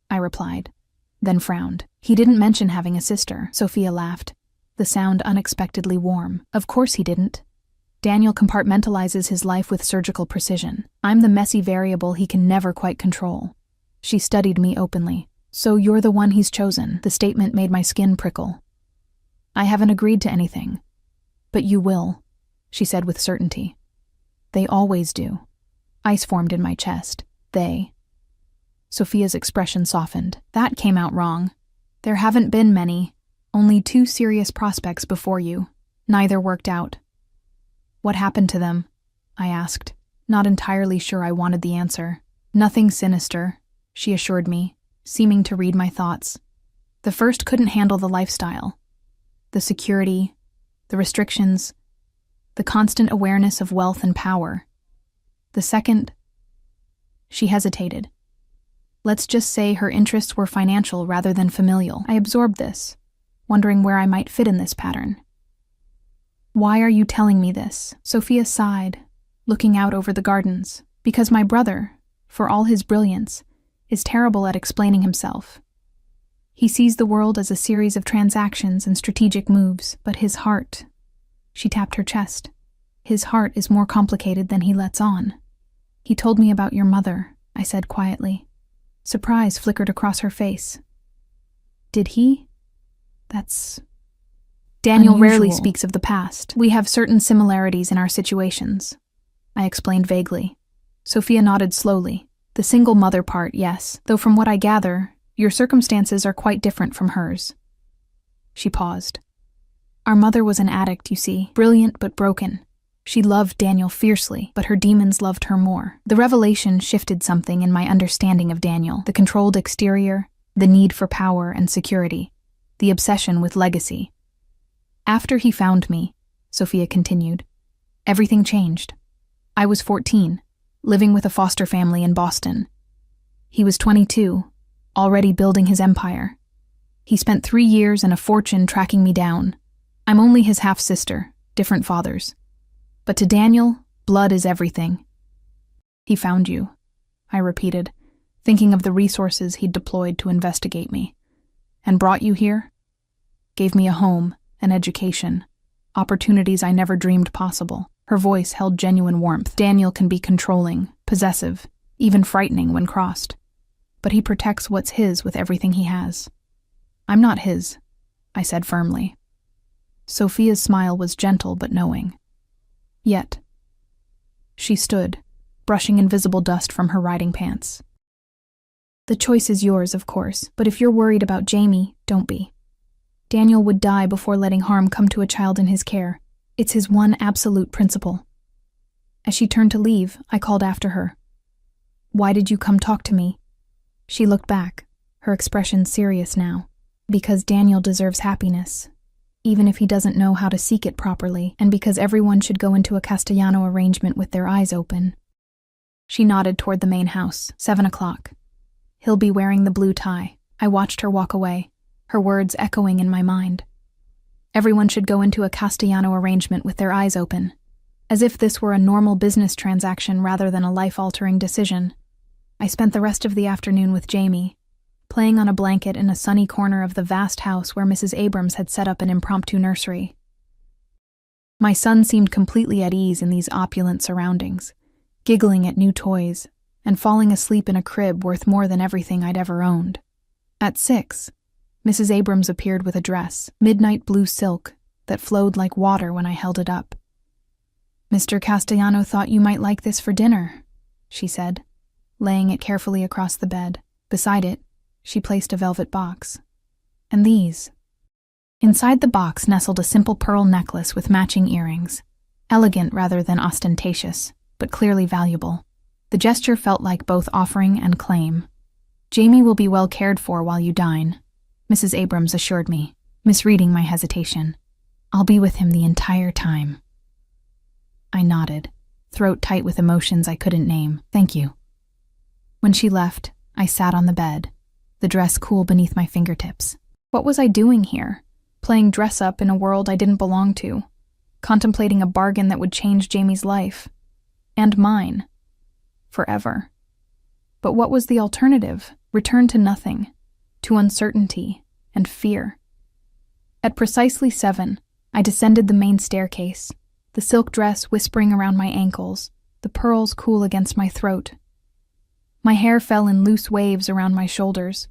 [SPEAKER 1] I replied, then frowned. "He didn't mention having a sister," Sophia laughed, the sound unexpectedly warm. "Of course he didn't. Daniel compartmentalizes his life with surgical precision. I'm the messy variable he can never quite control." She studied me openly. "So you're the one he's chosen." The statement made my skin prickle. "I haven't agreed to anything. But you will," she said with certainty. "They always do." Ice formed in my chest. "They." Sophia's expression softened. "That came out wrong. There haven't been many. Only 2 serious prospects before you. Neither worked out." "What happened to them?" I asked, not entirely sure I wanted the answer. "Nothing sinister," she assured me, seeming to read my thoughts. "The first couldn't handle the lifestyle. The security, the restrictions, the constant awareness of wealth and power. The second..." She hesitated. "Let's just say her interests were financial rather than familial." I absorbed this, wondering where I might fit in this pattern. "Why are you telling me this?" Sophia sighed, looking out over the gardens. "Because my brother, for all his brilliance, is terrible at explaining himself. He sees the world as a series of transactions and strategic moves, but his heart..." She tapped her chest. "His heart is more complicated than he lets on." "He told me about your mother," I said quietly. Surprise flickered across her face. "Did he? That's..." "Daniel rarely speaks of the past. We have certain similarities in our situations," I explained vaguely. Sophia nodded slowly. "The single mother part, yes, though from what I gather, your circumstances are quite different from hers." She paused. "Our mother was an addict, you see, brilliant but broken. She loved Daniel fiercely, but her demons loved her more." The revelation shifted something in my understanding of Daniel. The controlled exterior, the need for power and security, the obsession with legacy. "After he found me," Sophia continued, "everything changed. I was 14, living with a foster family in Boston. He was 22, already building his empire. He spent 3 years and a fortune tracking me down. I'm only his half-sister, different fathers. But to Daniel, blood is everything." "He found you," I repeated, thinking of the resources he'd deployed to investigate me. "And brought you here? Gave me a home, an education, opportunities I never dreamed possible." Her voice held genuine warmth. "Daniel can be controlling, possessive, even frightening when crossed. But he protects what's his with everything he has. I'm not his," I said firmly. Sophia's smile was gentle but knowing. "Yet." She stood, brushing invisible dust from her riding pants. "The choice is yours, of course, but if you're worried about Jamie, don't be. Daniel would die before letting harm come to a child in his care. It's his one absolute principle." As she turned to leave, I called after her. "Why did you come talk to me?" She looked back, her expression serious now. "Because Daniel deserves happiness, even if he doesn't know how to seek it properly, and because everyone should go into a Castellano arrangement with their eyes open." She nodded toward the main house. 7 o'clock. "He'll be wearing the blue tie." I watched her walk away, her words echoing in my mind. Everyone should go into a Castellano arrangement with their eyes open, as if this were a normal business transaction rather than a life-altering decision. I spent the rest of the afternoon with Jamie, playing on a blanket in a sunny corner of the vast house where Mrs. Abrams had set up an impromptu nursery. My son seemed completely at ease in these opulent surroundings, giggling at new toys, and falling asleep in a crib worth more than everything I'd ever owned. At 6, Mrs. Abrams appeared with a dress, midnight blue silk, that flowed like water when I held it up. "Mr. Castellano thought you might like this for dinner," she said, laying it carefully across the bed. Beside it, she placed a velvet box. "And these." Inside the box nestled a simple pearl necklace with matching earrings. elegant rather than ostentatious, but clearly valuable. The gesture felt like both offering and claim. "Jamie will be well cared for while you dine," Mrs. Abrams assured me, misreading my hesitation. "I'll be with him the entire time." I nodded, throat tight with emotions I couldn't name. "Thank you." When she left, I sat on the bed, the dress cool beneath my fingertips. What was I doing here? Playing dress-up in a world I didn't belong to, contemplating a bargain that would change Jamie's life. And mine. Forever. But what was the alternative? Return to nothing, to uncertainty and fear. At precisely 7, I descended the main staircase, the silk dress whispering around my ankles, the pearls cool against my throat. My hair fell in loose waves around my shoulders,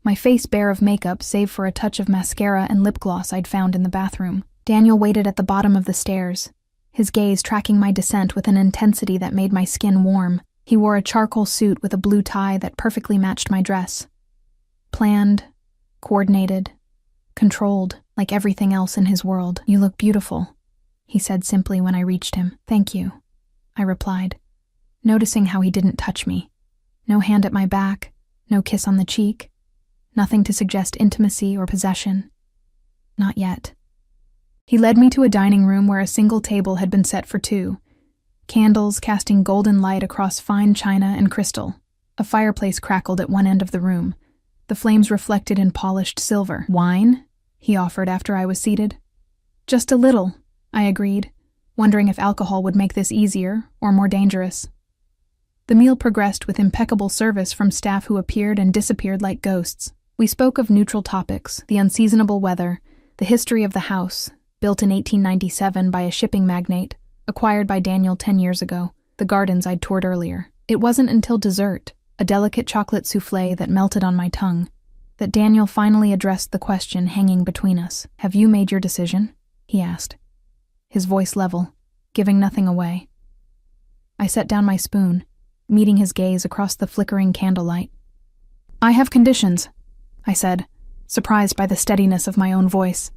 [SPEAKER 1] my face bare of makeup save for a touch of mascara and lip gloss I'd found in the bathroom. Daniel waited at the bottom of the stairs, his gaze tracking my descent with an intensity that made my skin warm. He wore a charcoal suit with a blue tie that perfectly matched my dress. Planned, coordinated, controlled, like everything else in his world. "You look beautiful," he said simply when I reached him. "Thank you," I replied, noticing how he didn't touch me. No hand at my back, no kiss on the cheek, nothing to suggest intimacy or possession. Not yet. He led me to a dining room where a single table had been set for 2, candles casting golden light across fine china and crystal. A fireplace crackled at one end of the room, the flames reflected in polished silver. "Wine?" he offered after I was seated. "Just a little," I agreed, wondering if alcohol would make this easier or more dangerous. The meal progressed with impeccable service from staff who appeared and disappeared like ghosts. We spoke of neutral topics, the unseasonable weather, the history of the house, built in 1897 by a shipping magnate, acquired by Daniel 10 years ago, the gardens I'd toured earlier. It wasn't until dessert, a delicate chocolate soufflé that melted on my tongue, that Daniel finally addressed the question hanging between us. "Have you made your decision?" he asked, his voice level, giving nothing away. I set down my spoon, meeting his gaze across the flickering candlelight. "I have conditions," I said, surprised by the steadiness of my own voice.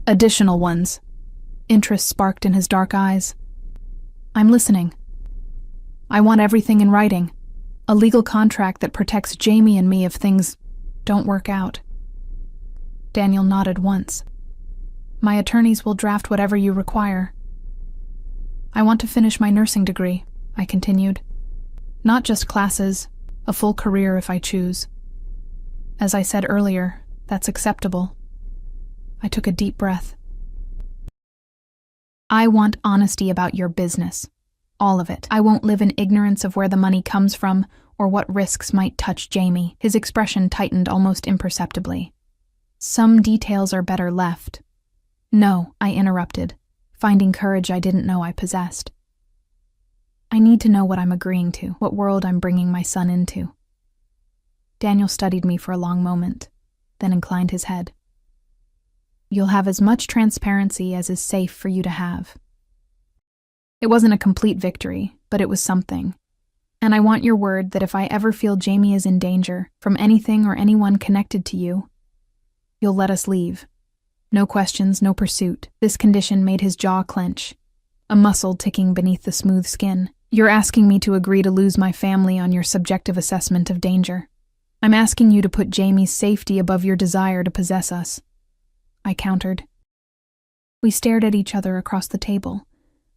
[SPEAKER 1] "Additional ones." Interest sparked in his dark eyes. "I'm listening." "I want everything in writing. A legal contract that protects Jamie and me if things don't work out." Daniel nodded once. "My attorneys will draft whatever you require." "I want to finish my nursing degree," I continued. "Not just classes, a full career if I choose. As I said earlier, that's acceptable." I took a deep breath. "I want honesty about your business. All of it. I won't live in ignorance of where the money comes from or what risks might touch Jamie." His expression tightened almost imperceptibly. "Some details are better left." "No," I interrupted, finding courage I didn't know I possessed. "I need to know what I'm agreeing to, what world I'm bringing my son into." Daniel studied me for a long moment, then inclined his head. "You'll have as much transparency as is safe for you to have." It wasn't a complete victory, but it was something. "And I want your word that if I ever feel Jamie is in danger from anything or anyone connected to you, you'll let us leave. No questions, no pursuit." This condition made his jaw clench, a muscle ticking beneath the smooth skin. "You're asking me to agree to lose my family on your subjective assessment of danger. I'm asking you to put Jamie's safety above your desire to possess us," I countered. We stared at each other across the table,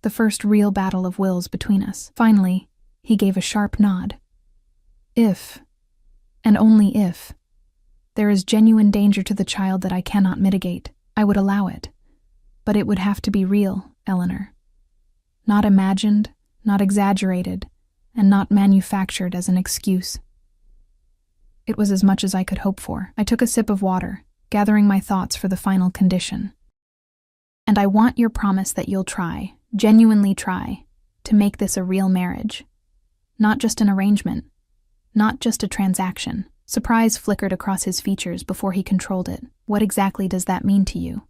[SPEAKER 1] the first real battle of wills between us. Finally, he gave a sharp nod. "If, and only if, there is genuine danger to the child that I cannot mitigate, I would allow it. But it would have to be real, Eleanor. Not imagined, not exaggerated, and not manufactured as an excuse." It was as much as I could hope for. I took a sip of water, gathering my thoughts for the final condition. "And I want your promise that you'll try, genuinely try, to make this a real marriage. Not just an arrangement, not just a transaction." Surprise flickered across his features before he controlled it. "What exactly does that mean to you?"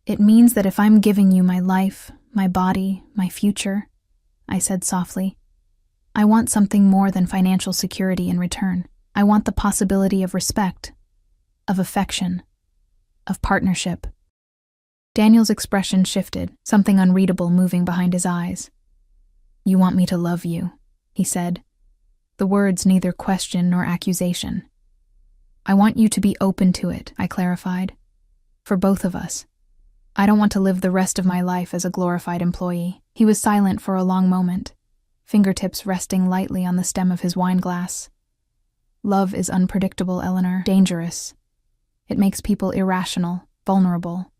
[SPEAKER 1] "It means that if I'm giving you my life, my body, my future," I said softly, "I want something more than financial security in return. I want the possibility of respect, of affection, of partnership." Daniel's expression shifted, something unreadable moving behind his eyes. "You want me to love you," he said, the words neither question nor accusation. "I want you to be open to it," I clarified. "For both of us. I don't want to live the rest of my life as a glorified employee." He was silent for a long moment, fingertips resting lightly on the stem of his wineglass. "Love is unpredictable, Eleanor. Dangerous. It makes people irrational, vulnerable."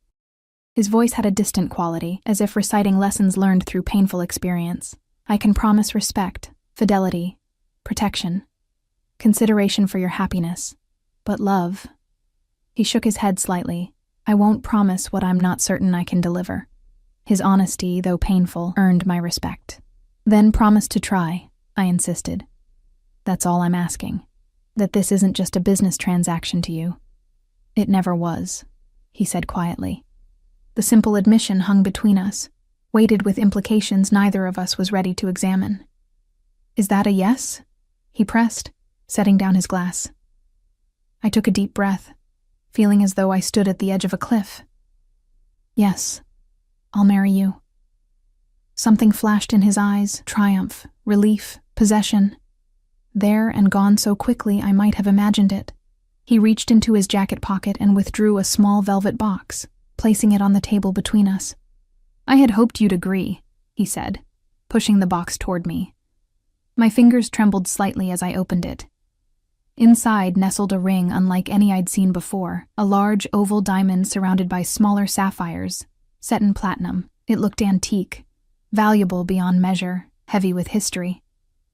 [SPEAKER 1] His voice had a distant quality, as if reciting lessons learned through painful experience. "I can promise respect, fidelity, protection, consideration for your happiness. But love..." He shook his head slightly. "I won't promise what I'm not certain I can deliver." His honesty, though painful, earned my respect. "Then promise to try," I insisted. "That's all I'm asking. That this isn't just a business transaction to you." "It never was," he said quietly. The simple admission hung between us, weighted with implications neither of us was ready to examine. "Is that a yes?" he pressed, setting down his glass. I took a deep breath, feeling as though I stood at the edge of a cliff. "Yes, I'll marry you." Something flashed in his eyes, triumph, relief, possession. There and gone so quickly I might have imagined it. He reached into his jacket pocket and withdrew a small velvet box, placing it on the table between us. "I had hoped you'd agree," he said, pushing the box toward me. My fingers trembled slightly as I opened it. Inside nestled a ring unlike any I'd seen before, a large oval diamond surrounded by smaller sapphires, set in platinum. It looked antique, valuable beyond measure, heavy with history.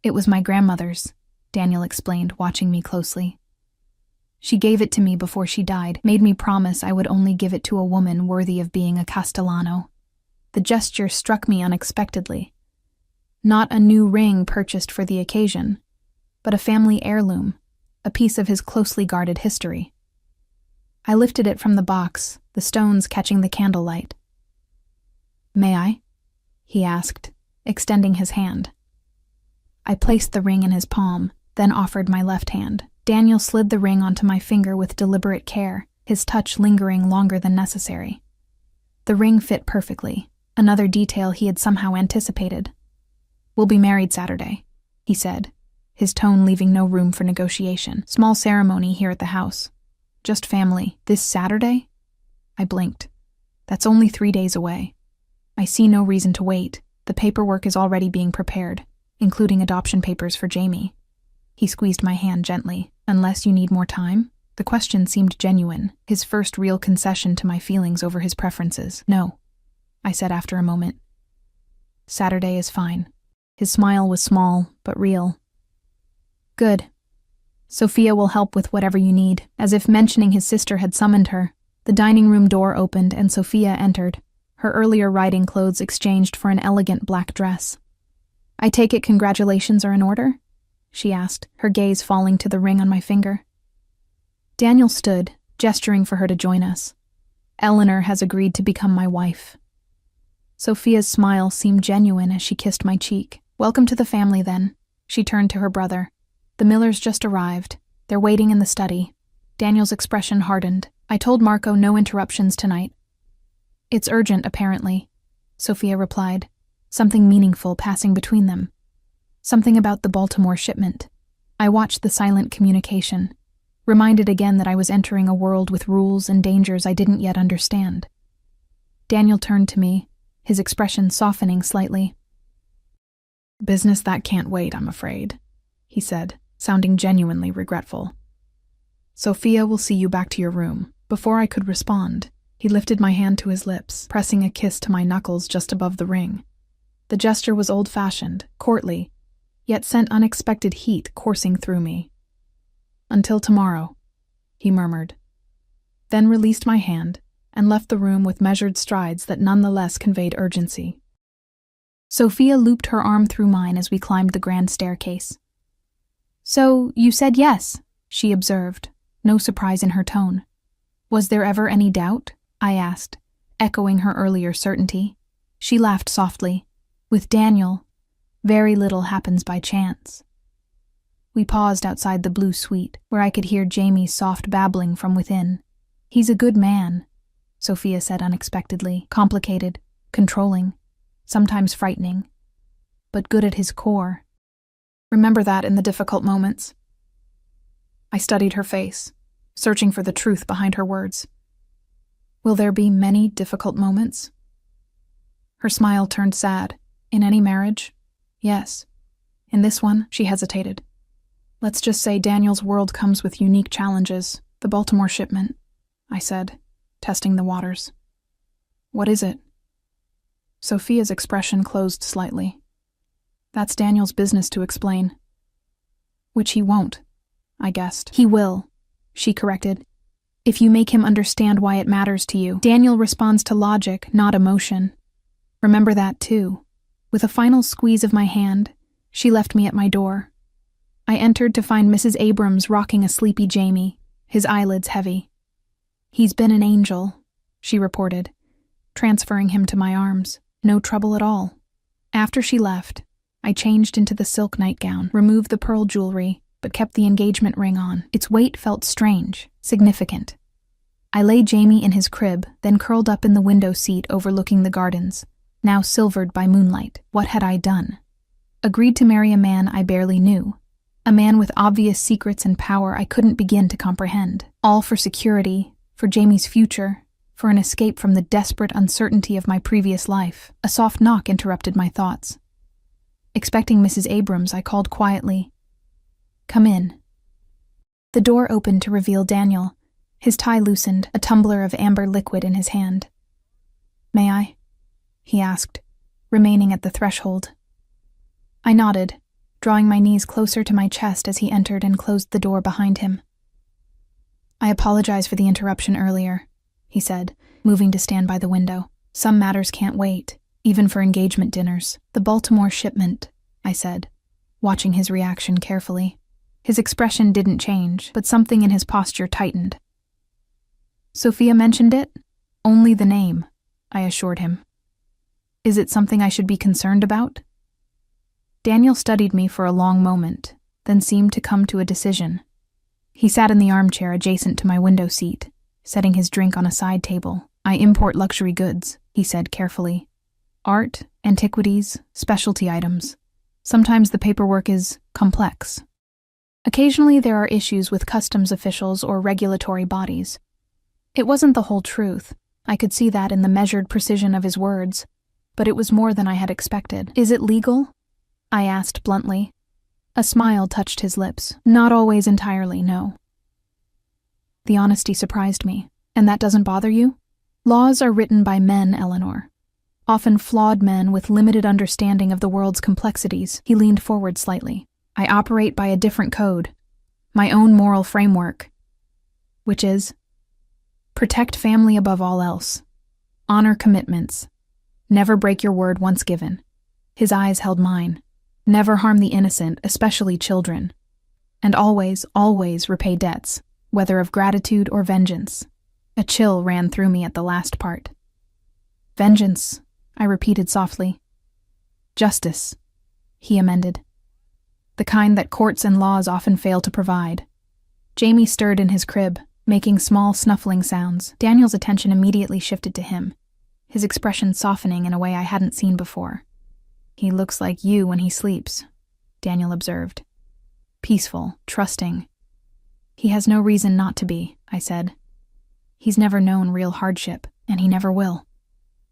[SPEAKER 1] "It was my grandmother's," Daniel explained, watching me closely. "She gave it to me before she died, made me promise I would only give it to a woman worthy of being a Castellano." The gesture struck me unexpectedly. Not a new ring purchased for the occasion, but a family heirloom, a piece of his closely guarded history. I lifted it from the box, the stones catching the candlelight. "May I?" he asked, extending his hand. I placed the ring in his palm, then offered my left hand. Daniel slid the ring onto my finger with deliberate care, his touch lingering longer than necessary. The ring fit perfectly, another detail he had somehow anticipated. "We'll be married Saturday," he said, his tone leaving no room for negotiation. "Small ceremony here at the house. Just family. This Saturday?" I blinked. "That's only 3 days away. I see no reason to wait. The paperwork is already being prepared, including adoption papers for Jamie." He squeezed my hand gently. "Unless you need more time?" The question seemed genuine, his first real concession to my feelings over his preferences. "No," I said after a moment. "Saturday is fine." His smile was small, but real. "Good. Sophia will help with whatever you need." As if mentioning his sister had summoned her, the dining room door opened and Sophia entered, her earlier riding clothes exchanged for an elegant black dress. "I take it congratulations are in order?" she asked, her gaze falling to the ring on my finger. Daniel stood, gesturing for her to join us. "Eleanor has agreed to become my wife." Sophia's smile seemed genuine as she kissed my cheek. "Welcome to the family, then." She turned to her brother. "The Millers just arrived. They're waiting in the study." Daniel's expression hardened. "I told Marco no interruptions tonight." "It's urgent, apparently," Sophia replied, something meaningful passing between them. Something about the Baltimore shipment. I watched the silent communication, reminded again that I was entering a world with rules and dangers I didn't yet understand. Daniel turned to me, his expression softening slightly. "Business that can't wait, I'm afraid," he said, sounding genuinely regretful. "Sophia will see you back to your room." Before I could respond, he lifted my hand to his lips, pressing a kiss to my knuckles just above the ring. The gesture was old-fashioned, courtly, yet sent unexpected heat coursing through me. "Until tomorrow," he murmured, then released my hand and left the room with measured strides that nonetheless conveyed urgency. Sophia looped her arm through mine as we climbed the grand staircase. "So, you said yes," she observed, no surprise in her tone. "Was there ever any doubt?" I asked, echoing her earlier certainty. She laughed softly. "With Daniel, very little happens by chance." We paused outside the blue suite, where I could hear Jamie's soft babbling from within. "He's a good man," Sophia said unexpectedly. Complicated, controlling, sometimes frightening, but good at his core. Remember that in the difficult moments. I studied her face, searching for the truth behind her words. Will there be many difficult moments? Her smile turned sad. In any marriage? Yes. In this one, she hesitated. Let's just say Daniel's world comes with unique challenges. The Baltimore shipment, I said, testing the waters. What is it? Sophia's expression closed slightly. That's Daniel's business to explain. Which he won't, I guessed. He will, she corrected. If you make him understand why it matters to you. Daniel responds to logic, not emotion. Remember that too. With a final squeeze of my hand, she left me at my door. I entered to find Mrs. Abrams rocking a sleepy Jamie, his eyelids heavy. He's been an angel, she reported, transferring him to my arms. No trouble at all. After she left, I changed into the silk nightgown, removed the pearl jewelry, but kept the engagement ring on. Its weight felt strange, significant. I laid Jamie in his crib, then curled up in the window seat overlooking the gardens, now silvered by moonlight. What had I done? Agreed to marry a man I barely knew. A man with obvious secrets and power I couldn't begin to comprehend. All for security, for Jamie's future, for an escape from the desperate uncertainty of my previous life. A soft knock interrupted my thoughts. Expecting Mrs. Abrams, I called quietly, "Come in." The door opened to reveal Daniel, his tie loosened, a tumbler of amber liquid in his hand. "May I?" he asked, remaining at the threshold. I nodded, drawing my knees closer to my chest as he entered and closed the door behind him. "I apologize for the interruption earlier," he said, moving to stand by the window. "Some matters can't wait, even for engagement dinners." "The Baltimore shipment," I said, watching his reaction carefully. His expression didn't change, but something in his posture tightened. "Sophia mentioned it? Only the name," I assured him. "Is it something I should be concerned about?" Daniel studied me for a long moment, then seemed to come to a decision. He sat in the armchair adjacent to my window seat, setting his drink on a side table. "I import luxury goods," he said carefully. "Art, antiquities, specialty items. Sometimes the paperwork is complex. Occasionally there are issues with customs officials or regulatory bodies." It wasn't the whole truth. I could see that in the measured precision of his words, but it was more than I had expected. "Is it legal?" I asked bluntly. A smile touched his lips. "Not always entirely, no." The honesty surprised me. "And that doesn't bother you?" "Laws are written by men, Eleanor. Often flawed men with limited understanding of the world's complexities." He leaned forward slightly. "I operate by a different code. My own moral framework. Which is? Protect family above all else. Honor commitments. Never break your word once given." His eyes held mine. "Never harm the innocent, especially children. And always, always repay debts, whether of gratitude or vengeance." A chill ran through me at the last part. "Vengeance," I repeated softly. "Justice," he amended. "The kind that courts and laws often fail to provide." Jamie stirred in his crib, making small snuffling sounds. Daniel's attention immediately shifted to him, his expression softening in a way I hadn't seen before. "He looks like you when he sleeps," Daniel observed. "Peaceful, trusting." "He has no reason not to be," I said. "He's never known real hardship, and he never will,"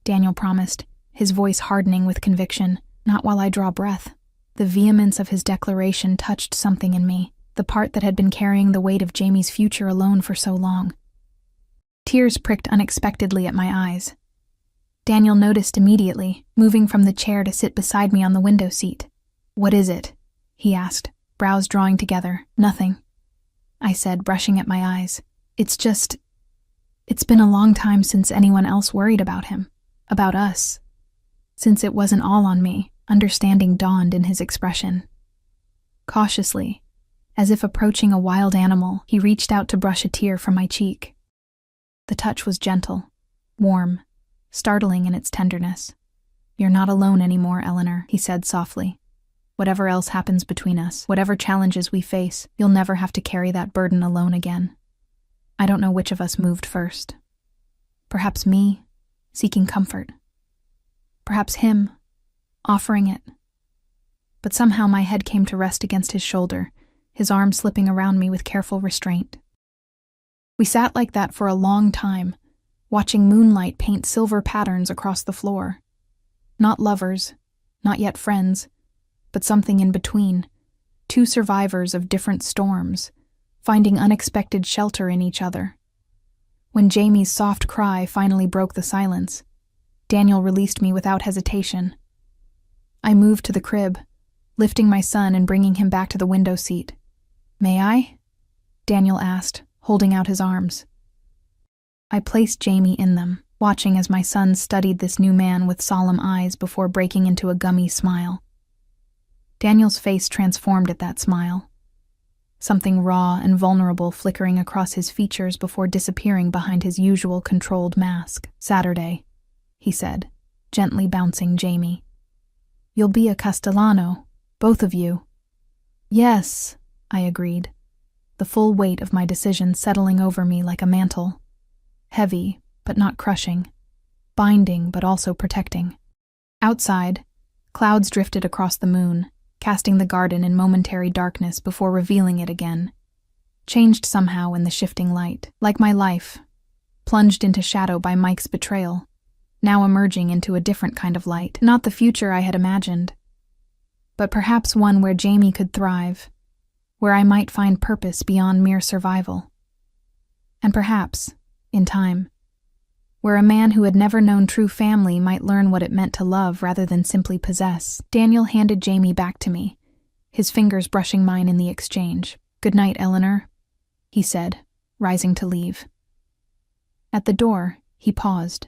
[SPEAKER 1] Daniel promised, his voice hardening with conviction. "Not while I draw breath." The vehemence of his declaration touched something in me, the part that had been carrying the weight of Jamie's future alone for so long. Tears pricked unexpectedly at my eyes. Daniel noticed immediately, moving from the chair to sit beside me on the window seat. "What is it?" he asked, brows drawing together. "Nothing," I said, brushing at my eyes. It's been a long time since anyone else worried about him, about us. Since it wasn't all on me, understanding dawned in his expression. Cautiously, as if approaching a wild animal, he reached out to brush a tear from my cheek. The touch was gentle, warm, startling in its tenderness. "You're not alone anymore, Eleanor," he said softly. "Whatever else happens between us, whatever challenges we face, you'll never have to carry that burden alone again." I don't know which of us moved first. Perhaps me, seeking comfort. Perhaps him, offering it. But somehow my head came to rest against his shoulder, his arm slipping around me with careful restraint. We sat like that for a long time, watching moonlight paint silver patterns across the floor. Not lovers, not yet friends, but something in between. Two survivors of different storms, finding unexpected shelter in each other. When Jamie's soft cry finally broke the silence, Daniel released me without hesitation. I moved to the crib, lifting my son and bringing him back to the window seat. "May I?" Daniel asked, holding out his arms. I placed Jamie in them, watching as my son studied this new man with solemn eyes before breaking into a gummy smile. Daniel's face transformed at that smile, something raw and vulnerable flickering across his features before disappearing behind his usual controlled mask. "Saturday," he said, gently bouncing Jamie. "You'll be a Castellano, both of you." "Yes," I agreed, the full weight of my decision settling over me like a mantle. Heavy, but not crushing. Binding, but also protecting. Outside, clouds drifted across the moon, casting the garden in momentary darkness before revealing it again. Changed somehow in the shifting light, like my life, plunged into shadow by Mike's betrayal, now emerging into a different kind of light. Not the future I had imagined, but perhaps one where Jamie could thrive, where I might find purpose beyond mere survival. And perhaps, in time, where a man who had never known true family might learn what it meant to love rather than simply possess. Daniel handed Jamie back to me, his fingers brushing mine in the exchange. "Good night, Eleanor," he said, rising to leave. At the door, he paused,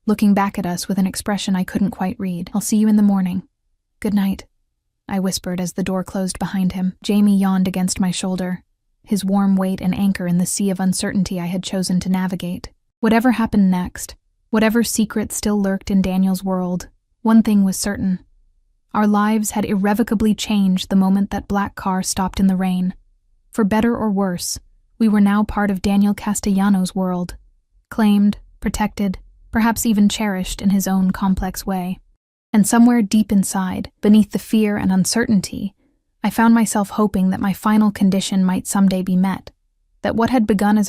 [SPEAKER 1] looking back at us with an expression I couldn't quite read. "I'll see you in the morning." "Good night," I whispered as the door closed behind him. Jamie yawned against my shoulder, his warm weight an anchor in the sea of uncertainty I had chosen to navigate. Whatever happened next, whatever secret still lurked in Daniel's world, one thing was certain. Our lives had irrevocably changed the moment that black car stopped in the rain. For better or worse, we were now part of Daniel Castellano's world, claimed, protected, perhaps even cherished in his own complex way. And somewhere deep inside, beneath the fear and uncertainty, I found myself hoping that my final condition might someday be met, that what had begun as a